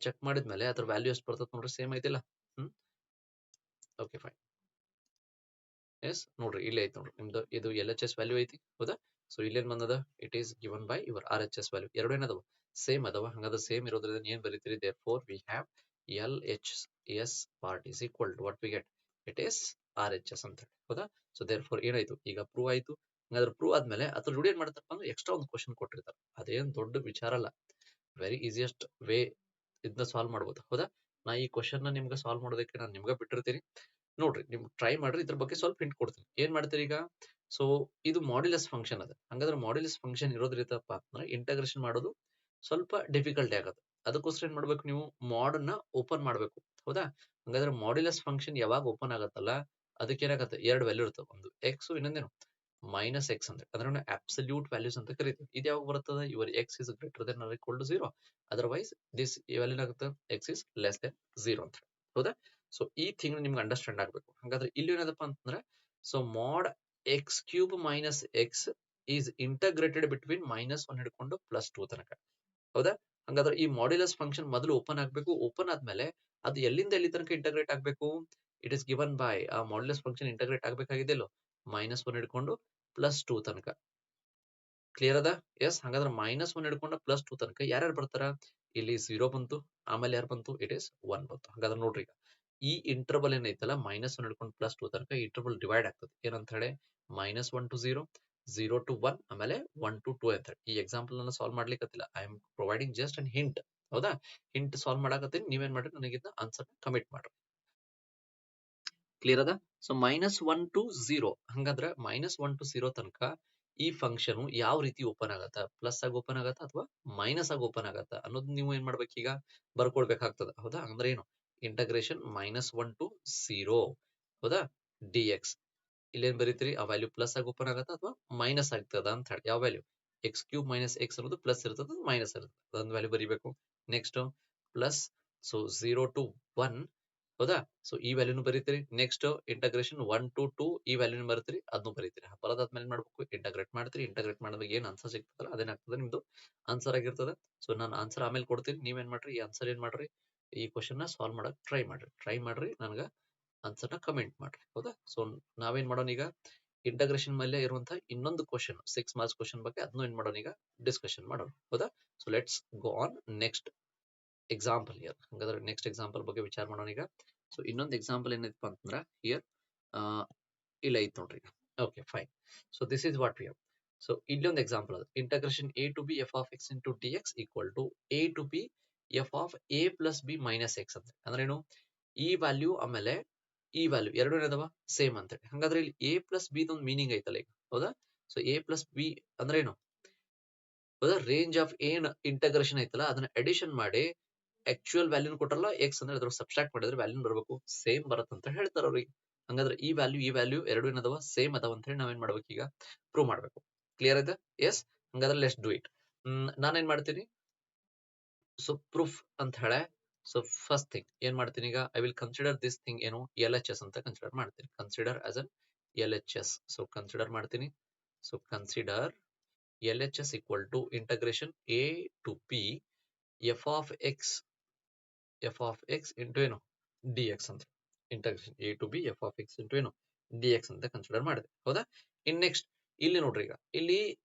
ಚೆಕ್ ಮಾಡಿದ್ಮೇಲೆ ಅದ್ರ ವ್ಯಾಲ್ಯೂ ಎಷ್ಟು ಬರ್ತದೆ ನೋಡ್ರಿ, ಸೇಮ್ ಐತಿಲ್ಲ. Okay fine. ಎಸ್. ನೋಡ್ರಿ ಇಲ್ಲೇ ಐತಿ ನೋಡ್ರಿ, ನಿಮ್ದು ಇದು ಎಲ್ ಎಚ್ ಎಸ್ ವ್ಯಾಲ್ಯೂ ಐತಿ. ಹೌದಾ? ಸೊ ಇಲ್ಲೇನ್ ಬಂದದ, it is given by your R H S value. ಎರಡು ಏನದವ, ಸೇಮ್ ಅದಾವ. ಹಂಗಾದ್ರೆ ಸೇಮ್ ಇರೋದ್ರಿಂದ ಏನ್ ಬರೀತೀರಿ, therefore we have L H S part is equal to what we get, it is R H S ಅಂತ ಹೇಳಿ. ಹೌದಾ? ಸೊ ದೇರ್ ಫೋರ್ ಏನಾಯ್ತು, ಈಗ ಪ್ರೂವ್ ಆಯ್ತು. ಹಂಗಾದ್ರೆ ಪ್ರೂವ್ ಆದ್ಮೇಲೆ ಅದ್ರ ಜೋಡಿ ಏನ್ ಮಾಡ್ತಾರಪ್ಪ ಅಂದ್ರೆ ಎಕ್ಸ್ಟ್ರಾ ಒಂದು ಕ್ವಶನ್ ಕೊಟ್ಟಿರ್ತಾರೆ. ಅದೇನ್ ದೊಡ್ಡ ವಿಚಾರ ಅಲ್ಲ, ವೆರಿ ಈಸಿಯೆಸ್ಟ್ ವೇ ಇದನ್ನ ಸಾಲ್ವ್ ಮಾಡ್ಬೋದು. ಹೌದಾ? ನಾ ಈ ಕ್ವಶನ್ ನ ನಿಮ್ಗೆ ಸಾಲ್ವ್ ಮಾಡೋದಕ್ಕೆ ನಾನು ನಿಮ್ಗೆ ಬಿಟ್ಟಿರ್ತೀನಿ. ನೋಡ್ರಿ, ನಿಮ್ ಟ್ರೈ ಮಾಡ್ರಿ, ಇದ್ರ ಬಗ್ಗೆ ಸ್ವಲ್ಪ ಹಿಂಟ್ ಕೊಡ್ತೀನಿ. ಏನ್ ಮಾಡ್ತೀರಿ ಈಗ, ಸೊ ಇದು ಮಾಡ್ಯುಲಸ್ ಫಂಕ್ಷನ್ ಅದ. ಹಂಗಾದ್ರೆ ಮಾಡ್ಯುಲಸ್ ಫಂಕ್ಷನ್ ಇರೋದ್ರಿಂದಪ್ಪ ಅಂದ್ರೆ ಇಂಟಗ್ರೇಷನ್ ಮಾಡೋದು ಸ್ವಲ್ಪ ಡಿಫಿಕಲ್ಟಿ ಆಗತ್ತೆ. ಅದಕ್ಕೋಸ್ಕರ ಏನ್ ಮಾಡ್ಬೇಕು, ನೀವು ಮಾಡ್ ನ ಓಪನ್ ಮಾಡ್ಬೇಕು. ಹೌದಾ? ಹಂಗಾದ್ರೆ ಮಾಡ್ಯುಲಸ್ ಫಂಕ್ಷನ್ ಯಾವಾಗ ಓಪನ್ ಆಗತ್ತಲ್ಲ, ಅದಕ್ಕೆ ಏನಾಗತ್ತೆ, ಎರಡು ವ್ಯಾಲ್ಯೂ ಇರ್ತವೆ, ಒಂದು ಎಕ್ಸ್, ಇನ್ನೊಂದೇನು ಮೈನಸ್ ಎಕ್ಸ್ ಅಂತ. ಅಂದ್ರೆ ಅಬ್ಸಲ್ಯೂಟ್ ವ್ಯಾಲ್ಯೂಸ್ ಅಂತ ಕರಿತೀವಿ. ಇದು ಯಾವಾಗ ಬರ್ತದೆ, your x is greater than or equal to 0, otherwise this value ಏನಾಗುತ್ತೆ, ಎಕ್ಸ್ ಇಸ್ ಲೆಸ್ ದೆನ್ 0 ಅಂತ. ಹೌದಾ? ಸೊ ಈ ಥಿಂಗ್ ನಿಮ್ಗೆ ಅಂಡರ್ಸ್ಟ್ಯಾಂಡ್ ಆಗ್ಬೇಕು. ಹಾಗಾದ್ರೆ ಇಲ್ಲಿ ಏನದಪ್ಪ ಅಂತಂದ್ರೆ, so mod x cube minus x is integrated between -1 ಹಿಡ್ಕೊಂಡು +2 ತನಕ. ಹೌದಾ? ಹಂಗಾದ್ರೆ ಈ ಮಾಡ್ಯುಲಸ್ ಫಂಕ್ಷನ್ ಮೊದಲು ಓಪನ್ ಆಗ್ಬೇಕು. ಓಪನ್ ಆದ್ಮೇಲೆ ಅದು ಎಲ್ಲಿಂದ ಎಲ್ಲಿ ತನಕ ಇಂಟಗ್ರೇಟ್ ಆಗ್ಬೇಕು, ಇಟ್ ಇಸ್ ಗಿವನ್ ಬೈ ಆ ಮಾಡ್ಯುಲಸ್ ಫಂಕ್ಷನ್ ಇಂಟಗ್ರೇಟ್ ಆಗ್ಬೇಕಾಗಿದೆ ಇಲ್ಲೋ, -1 ಹಿಡ್ಕೊಂಡು +2 ತನಕ. ಕ್ಲಿಯರ್ ಅದ? ಎಸ್. ಹಾಗಾದ್ರೆ -1 ಹಿಡ್ಕೊಂಡು +2 ತನಕ ಯಾರ್ಯಾರು ಬರ್ತಾರ, ಇಲ್ಲಿ 0 ಬಂತು, ಆಮೇಲೆ ಯಾರು ಬಂತು, ಇಟ್ ಇಸ್ 1 ಬಂತು. ಹಾಗಾದ್ರೆ ನೋಡ್ರಿ, ಈಗ ಈ ಇಂಟರ್ವಲ್ ಏನೈತಲ್ಲ -1 ಹಿಡ್ಕೊಂಡು +2 ತನಕ ಇಂಟರ್ವಲ್ ಡಿವೈಡ್ ಆಗ್ತದೆ. ಏನಂತ ಹೇಳಿ, -1 to 0, 0 to 1, ಆಮೇಲೆ 1 to 2 ಅಂತ ಹೇಳಿ. ಈ ಎಕ್ಸಾಂಪಲ್ ಅನ್ನ ಸಾಲ್ವ್ ಮಾಡ್ಲಿಕ್ಕತ್ತಿಲ್ಲ, I am providing just an hint. ಹೌದಾ? ಹಿಂಟ್ ಸಾಲ್ವ್ ಮಾಡಾಕತ್ತೀನಿ, ನೀವೇನ್ ಮಾಡ್ರಿ, ನನಗಿಂತ ಆನ್ಸರ್ ಕಮಿಟ್ ಮಾಡ್ರಿ. ಕ್ಲಿಯರ್ ಅದ? ಸೊ -1 to 0, ಹಂಗಂದ್ರೆ -1 to 0 ತನಕ ಈ ಫಂಕ್ಷನ್ ಯಾವ ರೀತಿ ಓಪನ್ ಆಗತ್ತ, ಪ್ಲಸ್ ಆಗಿ ಓಪನ್ ಆಗತ್ತ ಅಥವಾ ಮೈನಸ್ ಆಗಿ ಓಪನ್ ಆಗತ್ತ ಅನ್ನೋದು ನೀವು ಏನ್ ಮಾಡ್ಬೇಕು, ಈಗ ಬರ್ಕೊಳ್ಬೇಕಾಗ್ತದ. ಹೌದಾ? ಅಂದ್ರೆ ಏನು, ಇಂಟಗ್ರೇಷನ್ -1 to 0, ಹೌದಾ, dx ಇಲ್ಲೇನ್ ಬರೀತೀರಿ ಆ ವ್ಯಾಲ್ಯೂ ಪ್ಲಸ್ ಆಗಿ ಓಪನ್ ಆಗತ್ತ ಅಥವಾ ಮೈನಸ್ ಆಗ್ತದ ಅಂತ ಹೇಳಿ. ಯಾವ value X cube minus X ಅನ್ನೋದು ಪ್ಲಸ್ ಇರ್ತದೆ ಮೈನಸ್ ಇರ್ತದೆ, ಅದೊಂದು ವ್ಯಾಲ್ಯೂ ಬರೀಬೇಕು. ನೆಕ್ಸ್ಟ್ ಪ್ಲಸ್ ಸೊ 0 to 1 ಹೌದಾ, ಸೊ ಈ ವ್ಯಾಲ್ಯೂನು ಬರೀತೀರಿ. ನೆಕ್ಸ್ಟ್ ಇಂಟಗ್ರೇಷನ್ 1 to 2 ಈ ವ್ಯಾಲ್ಯೂನು ಬರ್ತೀರಿ, ಅದನ್ನು ಬರೀತೀರಿ. ಬರೋದಾದ್ಮೇಲೆ ಮಾಡ್ಬೇಕು ಇಂಟಗ್ರೇಟ್ ಮಾಡ್ತೀರಿ. ಇಂಟಗ್ರೇಟ್ ಮಾಡಿದಾಗ ಏನ್ ಆನ್ಸರ್ ಸಿಗ್ತದಲ್ಲ ಅದೇನಾಗ್ತದೆ ನಿಮ್ದು ಆನ್ಸರ್ ಆಗಿರ್ತದೆ. ಸೊ ನಾನು ಆನ್ಸರ್ ಆಮೇಲೆ ಕೊಡ್ತೀನಿ, ನೀವೇನ್ ಮಾಡ್ರಿ ಈ ಆನ್ಸರ್ ಏನ್ ಮಾಡ್ರಿ ಈ ಕ್ವಶನ್ ನ ಸಾಲ್ವ್ ಮಾಡಕ್ ಟ್ರೈ ಮಾಡ್ರಿ ನನಗ ಆನ್ಸರ್ನ ಕಮೆಂಟ್ ಮಾಡ್ರಿ. ಹೌದಾ, ಸೊ ನಾವೇನ್ ಮಾಡೋಣ ಈಗ ಇಂಟಗ್ರೇಷನ್ ಮೇಲೆ ಇರುವಂತಹ ಇನ್ನೊಂದು ಕ್ವಶನ್ 6 ಮಾರ್ಕ್ಸ್ ಕ್ವಶನ್ ಬಗ್ಗೆ ಅದನ್ನು ಏನ್ ಮಾಡೋಣ ಈಗ ಡಿಸ್ಕಷನ್ ಮಾಡೋಣ. ಹೌದಾ, so let's go on next example here. ಹಾಗಾದ್ರೆ ನೆಕ್ಸ್ಟ್ ಎಕ್ಸಾಂಪಲ್ ಬಗ್ಗೆ ವಿಚಾರ ಮಾಡೋಣ ಈಗ. ಸೊ ಇನ್ನೊಂದು ಎಕ್ಸಾಂಪಲ್ ಏನೈತಪ್ಪ ಅಂತಂದ್ರ ಹಿಯರ್ ಇಲ್ಲ ಐತ್ ನೋಡ್ರಿ. Okay fine. So this is what we have. So ಇಲ್ಲೊಂದು ಎಕ್ಸಾಂಪಲ್ ಅದು integration a to b f of x into dx equal to a to b f of a plus b minus x ಅಂತ. ಅಂದ್ರೆ ಏನು, ಈ value ಆಮೇಲೆ ಈ value ಎರಡು ಏನದವ ಸೇಮ್ ಅಂತ ಹೇಳಿ. ಹಾಗಾದ್ರೆ ಇಲ್ಲಿ a ಪ್ಲಸ್ ಬಿ ಒಂದು ಮೀನಿಂಗ್ ಐತಲ್ಲ ಈಗ. ಹೌದಾ, ಸೊ a ಪ್ಲಸ್ ಬಿ ಅಂದ್ರೆ ಏನು, ಹೌದಾ, ರೇಂಜ್ ಆಫ್ ಏನ್ ಇಂಟಗ್ರೇಷನ್ ಐತಲ್ಲ ಅದನ್ನ ಅಡಿಷನ್ ಮಾಡಿ ಆಕ್ಚುಯಲ್ ವ್ಯಾಲ್ಯೂನ್ ಕೊಟ್ರಲ್ಲ ಎಕ್ಸ್ ಅಂದ್ರೆ ಅದ್ರ ಸಬ್ಸ್ಟ್ರಾಕ್ಟ್ ಮಾಡಿದ್ರೆ ವ್ಯಾಲ್ಯೂನ್ ಬರಬೇಕು, ಸೇಮ್ ಬರುತ್ತೆ ಅಂತ ಹೇಳ್ತಾರ ಅವ್ರಿಗೆ. ಹಂಗಾದ್ರೆ ಈ ವ್ಯಾಲ್ಯೂ ಎರಡು ಏನದವ ಸೇಮ್ ಅದಾವ ಅಂತ ಹೇಳಿ ನಾವೇನ್ ಮಾಡ್ಬೇಕು ಈಗ ಪ್ರೂವ್ ಮಾಡ್ಬೇಕು. ಕ್ಲಿಯರ್ ಇದೆ? ಎಸ್. ಹಂಗಾದ್ರೆ ಲೆಟ್ಸ್ ಡೂ ಇಟ್. ನಾನೇನ್ ಮಾಡ್ತೀನಿ, ಸೊ ಪ್ರೂಫ್ ಅಂತ ಹೇಳೆ. ಸೊ ಫಸ್ಟ್ ಥಿಂಗ್ ಏನ್ ಮಾಡ್ತೀನಿ ಈಗ, I will consider this thing ಏನು ಎಲ್ ಎಚ್ ಎಸ್ ಅಂತ ಕನ್ಸಿಡರ್ ಮಾಡ್ತೀನಿ. Consider as an L H S. So consider ಮಾಡ್ತೀನಿ. So consider L H S equal to integration A to p f of X into ಏನು d X ಅಂತ. Integration A to b f of X into ಏನು d X ಅಂತ consider ಮಾಡಿದೆ. ಹೌದಾ, ಇನ್ next ಇಲ್ಲಿ ನೋಡ್ರಿ, ಈಗ ಇಲ್ಲಿ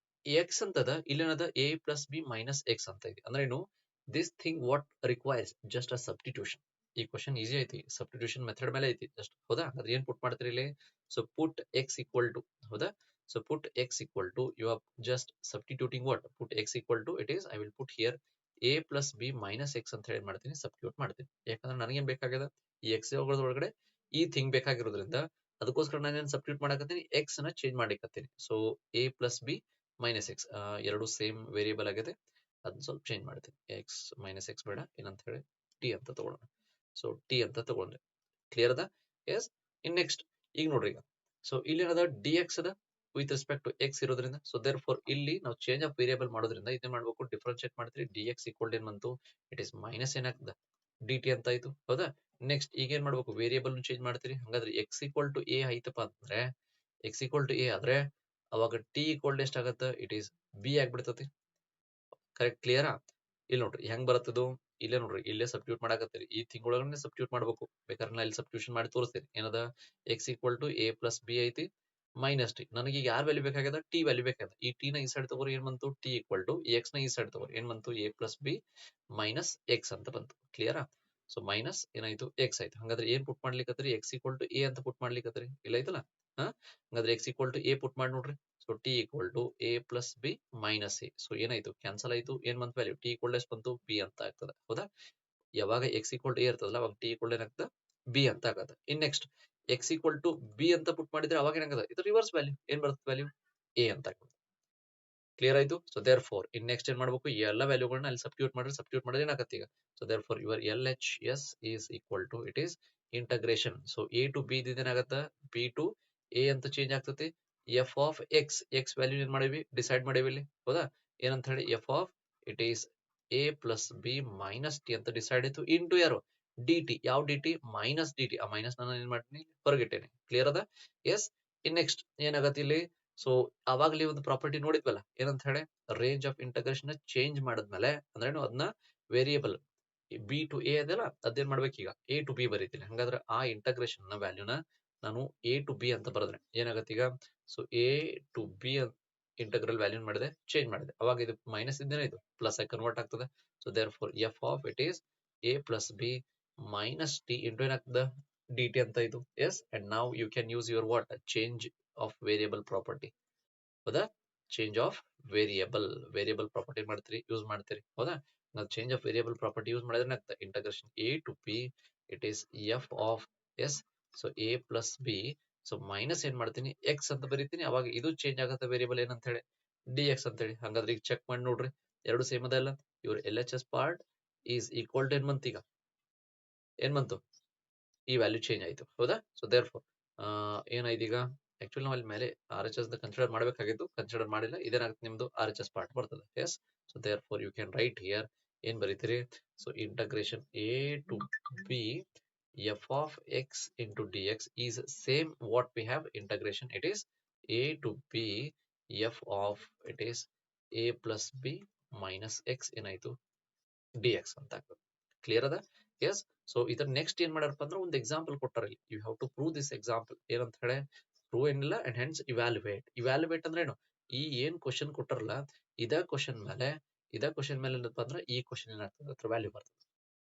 ಎಕ್ಸ್ ಅಂತದ, ಇಲ್ಲೇನದ a plus B minus X ಅಂತ ಇದೆ. ಅಂದ್ರೆ ಏನು, this thing what requires just a substitution. ಈ ಕ್ವಶನ್ ಈಸಿ ಐತಿ, ಸಬ್ಸ್ಟಿಟ್ಯೂಷನ್ ಮೆಥಡ್ ಮೇಲೆ ಐತಿ ಜಸ್ಟ್. ಹೌದಾ, ಅದ್ರ ಏನ್ ಪುಟ್ ಮಾಡ್ತೀರಿ ಇಲ್ಲಿ, so put x equal to, ಹೌದಾ, so put x equal to you are just substituting what, put x equal to it is I will put here a plus B minus X ಅಂತ ಹೇಳಿ ಮಾಡ್ತೀನಿ, substitute ಮಾಡ್ತೀನಿ. ಯಾಕಂದ್ರೆ ನನಗೇನ್ ಬೇಕಾಗಿದೆ ಈ X ಒಳಗಡೆ ಈ ಥಿಂಗ್ ಬೇಕಾಗಿರೋದ್ರಿಂದ ಅದಕ್ಕೋಸ್ಕರ ನಾನೇನು ಸಬ್ಸ್ಟಿಟ್ಯೂಟ್ ಮಾಡಕತ್ತೀನಿ, ಎಕ್ಸ್ ನ ಚೇಂಜ್ ಮಾಡಿಕತ್ತೀನಿ. So A plus B minus x ಎರಡು ಸೇಮ್ ವೇರಿಯೇಬಲ್ ಆಗಿದೆ, ಅದನ್ನ ಸ್ವಲ್ಪ ಚೇಂಜ್ ಮಾಡ್ತೀನಿ. ಎಕ್ಸ್ ಮೈನಸ್ ಎಕ್ಸ್ ಬೇಡ, ಏನಂತ ಹೇಳಿ ಟಿ ಅಂತ ತಗೊಳ್ಳೋಣ. ಸೊ ಟಿ ಅಂತ ತಗೊಂಡ್ರೆ ಕ್ಲಿಯರ್ ಅದ? ಎಸ್. ಇನ್ ನೆಕ್ಸ್ಟ್ ಈಗ ನೋಡ್ರಿ, ಈಗ ಸೊ ಇಲ್ಲಿ ಏನದ ಡಿ ಎಕ್ಸ್ ಅದ ವಿತ್ ರೆಸ್ಪೆಕ್ಟ್ ಟು ಎಕ್ಸ್ ಇರೋದ್ರಿಂದ, ಸೊ ದೇರ್ ಫಾರ್ ಇಲ್ಲಿ ನಾವು ಚೇಂಜ್ ಆಫ್ ವೇರಿಯೇಬಲ್ ಮಾಡೋದ್ರಿಂದ ಇದನ್ನ ಮಾಡ್ಬೇಕು, ಡಿಫ್ರೆನ್ಶಿಯೇಟ್ ಮಾಡ್ತೀರಿ. ಡಿ ಎಕ್ಸ್ ಈಕ್ವಲ್ ಏನ್ ಬಂತು, ಇಟ್ ಇಸ್ ಮೈನಸ್ ಏನಾಗ್ತದ ಡಿ ಟಿ ಅಂತ ಆಯ್ತು. ಹೌದಾ, ನೆಕ್ಸ್ಟ್ ಈಗ ಏನ್ ಮಾಡ್ಬೇಕು, ವೇರಿಯೇಬಲ್ ಚೇಂಜ್ ಮಾಡ್ತೀರಿ. ಹಂಗಾದ್ರೆ ಎಕ್ಸ್ ಈಕ್ವಲ್ ಟು ಎ ಆಯ್ತಪ್ಪ ಅಂದ್ರೆ, ಎಕ್ಸ್ ಈಕ್ವಲ್ ಟು ಎ ಆದ್ರೆ ಅವಾಗ ಟಿ ಈಕ್ವಲ್ ಎಷ್ಟಾಗತ್ತ, ಇಟ್ ಈಸ್ ಬಿ ಆಗ್ಬಿಡ್ತತಿ. ಕರೆಕ್ಟ್, ಕ್ಲಿಯರಾ? ಇಲ್ಲಿ ನೋಡ್ರಿ ಹೆಂಗ್ ಬರ್ತದು, ಇಲ್ಲೇ ನೋಡ್ರಿ ಇಲ್ಲೇ ಸಬ್ಸ್ಟಿಟ್ಯೂಟ್ ಮಾಡಾಕತ್ತೀರಿ. ಈ ತಿಂಗಳೊಳಗನೆ ಸಬ್ಸ್ಟಿಟ್ಯೂಟ್ ಮಾಡ್ಬೇಕು. ಬೇಕಾದ್ರೆ ನಾ ಇಲ್ಲಿ ಸಬ್ಸ್ಟಿಟ್ಯೂಷನ್ ಮಾಡಿ ತೋರಿಸ್ತೀನಿ. ಏನದ x equal to a plus b ಐತಿ ಮೈನಸ್ ಟಿ. ನನಗೆ ಈಗ ಯಾರ್ ವ್ಯಾಲ್ಯೂ ಬೇಕಾಗ್ಯದ, ಟಿ ವ್ಯಾಲ್ಯೂ ಬೇಕಾಗ್ಯದ. ಈ ಟಿ ನ ಈ ಸೈಡ್ ತಗೋರಿ, ಏನ್ ಬಂತು ಟಿ ಈಕ್ವಲ್ ಟು ಎಕ್ಸ್ ನ ಈ ಸೈಡ್ ತಗೋರಿ, ಏನ್ ಬಂತು A plus B minus X ಅಂತ ಬಂತು. ಕ್ಲಿಯರಾ? ಸೊ ಮೈನಸ್ ಏನಾಯ್ತು ಎಕ್ಸ್ ಆಯ್ತು. ಹಂಗಾದ್ರೆ ಏನ್ ಪುಟ್ ಮಾಡ್ಲಿಕ್ಕತ್ರಿ, ಎಕ್ಸ್ ಈಕ್ವಲ್ ಟು ಎ ಅಂತ ಪುಟ್ ಮಾಡ್ಲಿಕ್ಕತ್ರಿ, ಇಲ್ಲ ಐತಲ್ಲ. ಹಂಗಾದ್ರೆ X equal to a put ಮಾಡಿ ನೋಡ್ರಿ. So t equal to a plus B minus a. So ಏನಾಯ್ತು ಕ್ಯಾನ್ಸಲ್ ಆಯ್ತು, ಏನ್ ಬಂತು ವ್ಯಾಲ್ಯೂ ಟಿ ಈಕ್ವಲ್ ಎಷ್ಟು ಬಂತು ಬಿ ಅಂತ ಆಗ್ತದೆ. ಹೌದಾ, ಯಾವಾಗ ಎಕ್ಸ್ ಈಕ್ವಲ್ ಟು ಎ ಇರ್ತದಲ್ಲ ಅವಾಗ ಟಿ ಈಕ್ವಲ್ ಏನಾಗ್ತದೆ ಬಿ ಅಂತ ಆಗತ್ತೆ. In next x equal to b ಅಂತ ಪುಟ್ ಮಾಡಿದ್ರೆ ಅವಾಗ ಏನಾಗತ್ತೆ, ಇದು ರಿವರ್ಸ್ ವ್ಯಾಲ್ಯೂ ಏನ್ ಬರುತ್ತೆ ವ್ಯಾಲ್ಯೂ ಎ ಅಂತ ಆಗ್ತದೆ. ಕ್ಲಿಯರ್ ಆಯ್ತು? So therefore in next ಏನ್ ಮಾಡ್ಬೇಕು, ಈ ಎಲ್ಲ ವ್ಯಾಲ್ಯೂಗಳನ್ನ ಅಲ್ಲಿ ಸಬ್ಸ್ಟಿಟ್ಯೂಟ್ ಮಾಡಿದ್ರೆ ಏನಾಗತ್ತೆ ಈಗ. So therefore your L H S is equal to it is integration. So A to b ಏನಾಗತ್ತ, ಬಿ ಟು ಎ ಅಂತ ಚೇಂಜ್ ಆಗ್ತತಿ. F of x, x value ಏನ್ ಮಾಡಿವಿ ಡಿಸೈಡ್ ಮಾಡಿವಿ ಇಲ್ಲಿ. ಹೌದಾ, ಏನಂತ ಹೇಳಿ f of it is A plus B minus t ಅಂತ ಡಿಸೈಡ್ ಆಯ್ತು. ಇಂಟು ಯಾರು ಡಿ ಟಿ, ಯಾವ D T minus D t. ಆ ಮೈನಸ್ ನಾನು ಏನ್ ಮಾಡ್ತೀನಿ ಹೊರಗಿಟ್ಟೇನೆ. ಕ್ಲಿಯರ್ ಅದ? ಎಸ್. ಇನ್ ನೆಕ್ಸ್ಟ್ ಏನಾಗತ್ತೆ ಇಲ್ಲಿ, ಸೊ ಅವಾಗ್ಲೇ ಒಂದು ಪ್ರಾಪರ್ಟಿ ನೋಡಿದ್ವಲ್ಲ ಏನಂತ ಹೇಳಿ, ರೇಂಜ್ ಆಫ್ ಇಂಟಗ್ರೇಷನ್ ಚೇಂಜ್ ಮಾಡಿದ್ಮೇಲೆ ಅಂದ್ರೇನು ಅದನ್ನ ವೇರಿಯೇಬಲ್ ಬಿ ಟು ಎ ಅದಲ್ಲ ಅದೇನ್ ಮಾಡ್ಬೇಕೀಗ ಎ ಟು ಬಿ ಬರೀತೀನಿ. ಹಂಗಾದ್ರೆ ಆ ಇಂಟಗ್ರೇಷನ್ ನ ವ್ಯಾಲ್ಯೂನ ನಾನು ಎ ಟು ಬಿ ಅಂತ ಬರೆದ್ರೆ ಏನಾಗತ್ತೆ ಈಗ, so A to B integral value ಮಾಡಿದೆ ಚೇಂಜ್ ಮಾಡಿದೆ, ಅವಾಗ ಇದು ಮೈನಸ್ ಇದ್ದೇನೆ ಇದು ಪ್ಲಸ್ ಆಗಿ ಕನ್ವರ್ಟ್ ಆಗ್ತದೆ. So therefore F of it is A plus B minus T into ಏನಾಗ್ತದೆ ಡಿ ಟಿ ಅಂತ ಇದು. Yes. And now you can use your what change of variable property. ಹೌದಾ, ಚೇಂಜ್ ಆಫ್ ವೇರಿಯಬಲ್ ಪ್ರಾಪರ್ಟಿ ಮಾಡ್ತೀರಿ, use ಮಾಡ್ತೀರಿ. ಹೌದಾ, ನಾವು change of variable property use ಮಾಡಿದ್ರೆ ಏನಾಗ್ತದೆ integration A to P it is F of S. So A plus B, so minus ಏನ್ ಮಾಡ್ತೀನಿ X ಅಂತ ಬರೀತೀನಿ. ಅವಾಗ ಇದು ಚೇಂಜ್ ಆಗತ್ತೆ ವೇರಿಯಬಲ್ ಏನಂತ ಹೇಳಿ ಡಿ ಎಕ್ಸ್ ಅಂತ ಹೇಳಿ. ಹಾಗಾದ್ರೆ ಈಗ ಚೆಕ್ ಮಾಡಿ ನೋಡ್ರಿ ಎರಡು ಸೇಮ್ ಅದ ಇಲ್ಲ. ಇವ್ರ L H S part is equal to ಏನ್ ಬಂತು ಈಗ, ಏನ್ ಬಂತು ಈ ವ್ಯಾಲ್ಯೂ ಚೇಂಜ್ ಆಯ್ತು. ಹೌದಾ, ಸೊ ದೇರ್ ಫೋರ್ ಏನಾಯ್ತು ಈಗ ಆಕ್ಚುಲಿ ನಾವು ಅಲ್ಲಿ ಮೇಲೆ ಆರ್ ಎಚ್ ಎಸ್ ಕನ್ಸಿಡರ್ ಮಾಡಬೇಕಾಗಿತ್ತು, ಕನ್ಸಿಡರ್ ಮಾಡಿಲ್ಲ. ಇದೇನಾಗುತ್ತೆ ನಿಮ್ದು ಆರ್ ಎಚ್ ಎಸ್ ಪಾರ್ಟ್ ಬರ್ತದೆ. Yes, so therefore you can write here ಏನ್ ಬರೀತೀರಿ. So integration A to b f of x into dx is same what we have integration. It is a to b f of it is a plus b minus x ಏನಾಯ್ತು dx ಅಂತ ಆಗ್ತದೆ. Clear ಅದ? Yes. So ಇದರ next ಏನ್ ಮಾಡ್ಯಾರಪ್ಪ ಅಂದ್ರೆ ಒಂದು example ಕೊಟ್ಟಾರ. You have to prove this example. ಏನಂತ ಹೇಳಿ ಪ್ರೂವ್ ಏನಿಲ್ಲ ಅಂಡ್ ಹೆನ್ಸ್ ಇವ್ಯಾಲ್ಯುವೇಟ್ ಅಂದ್ರೆ ಏನು, ಈ ಏನ್ ಕ್ವಶನ್ ಕೊಟ್ಟಾರಲ್ಲ ಇದ ಕ್ವಶನ್ ಮೇಲೆ ಏನಪ್ಪ ಅಂದ್ರೆ ಈ ಕ್ವಶನ್ ಏನಾಗ್ತದೆ ಅದ್ರ ವ್ಯಾಲ್ಯೂ ಬರ್ತದೆ.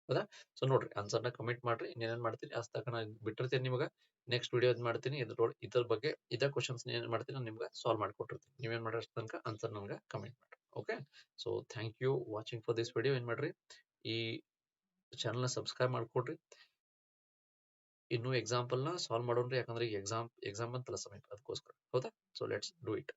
ಹೌದಾ? ಸೊ ನೋಡ್ರಿ ಆನ್ಸರ್ನ ಕಮೆಂಟ್ ಮಾಡ್ರಿ. ಇನ್ನೇನ್ ಮಾಡ್ತೀನಿ ಅಷ್ಟಕ್ಕ ನಾನು ಬಿಟ್ಟಿರ್ತೀನಿ ನಿಮ್ಗೆ. ನೆಕ್ಸ್ಟ್ ವಿಡಿಯೋ ಮಾಡ್ತೀನಿ ಇದ್ರ ಬಗ್ಗೆ ಇದೇ ಕ್ವಶನ್ಸ್ ಏನ್ ಮಾಡ್ತೀನಿ ನಾನು ನಿಮ್ಗೆ ಸಾಲ್ವ್ ಮಾಡ್ಕೊಟ್ಟಿರ್ತೀನಿ. ನೀವೇನ್ ಮಾಡ್ರಿ ಅಷ್ಟ ತನಕ ಆನ್ಸರ್ ನಮ್ಗೆ ಕಮೆಂಟ್ ಮಾಡ್ರಿ. Okay, so thank you watching for this video. ಏನ್ ಮಾಡ್ರಿ ಈ ಚಾನಲ್ನ ಸಬ್ಸ್ಕ್ರೈಬ್ ಮಾಡ್ಕೊಡ್ರಿ. ಇನ್ನೂ ಎಕ್ಸಾಂಪಲ್ನ ಸಾಲ್ವ್ ಮಾಡೋಣ್ರಿ, ಯಾಕಂದ್ರೆ ಈಗ ಎಕ್ಸಾಮ್ ಅಂತಲ್ಲ ಸಮಯ ಅದಕ್ಕೋಸ್ಕರ. ಹೌದಾ? So let's do it.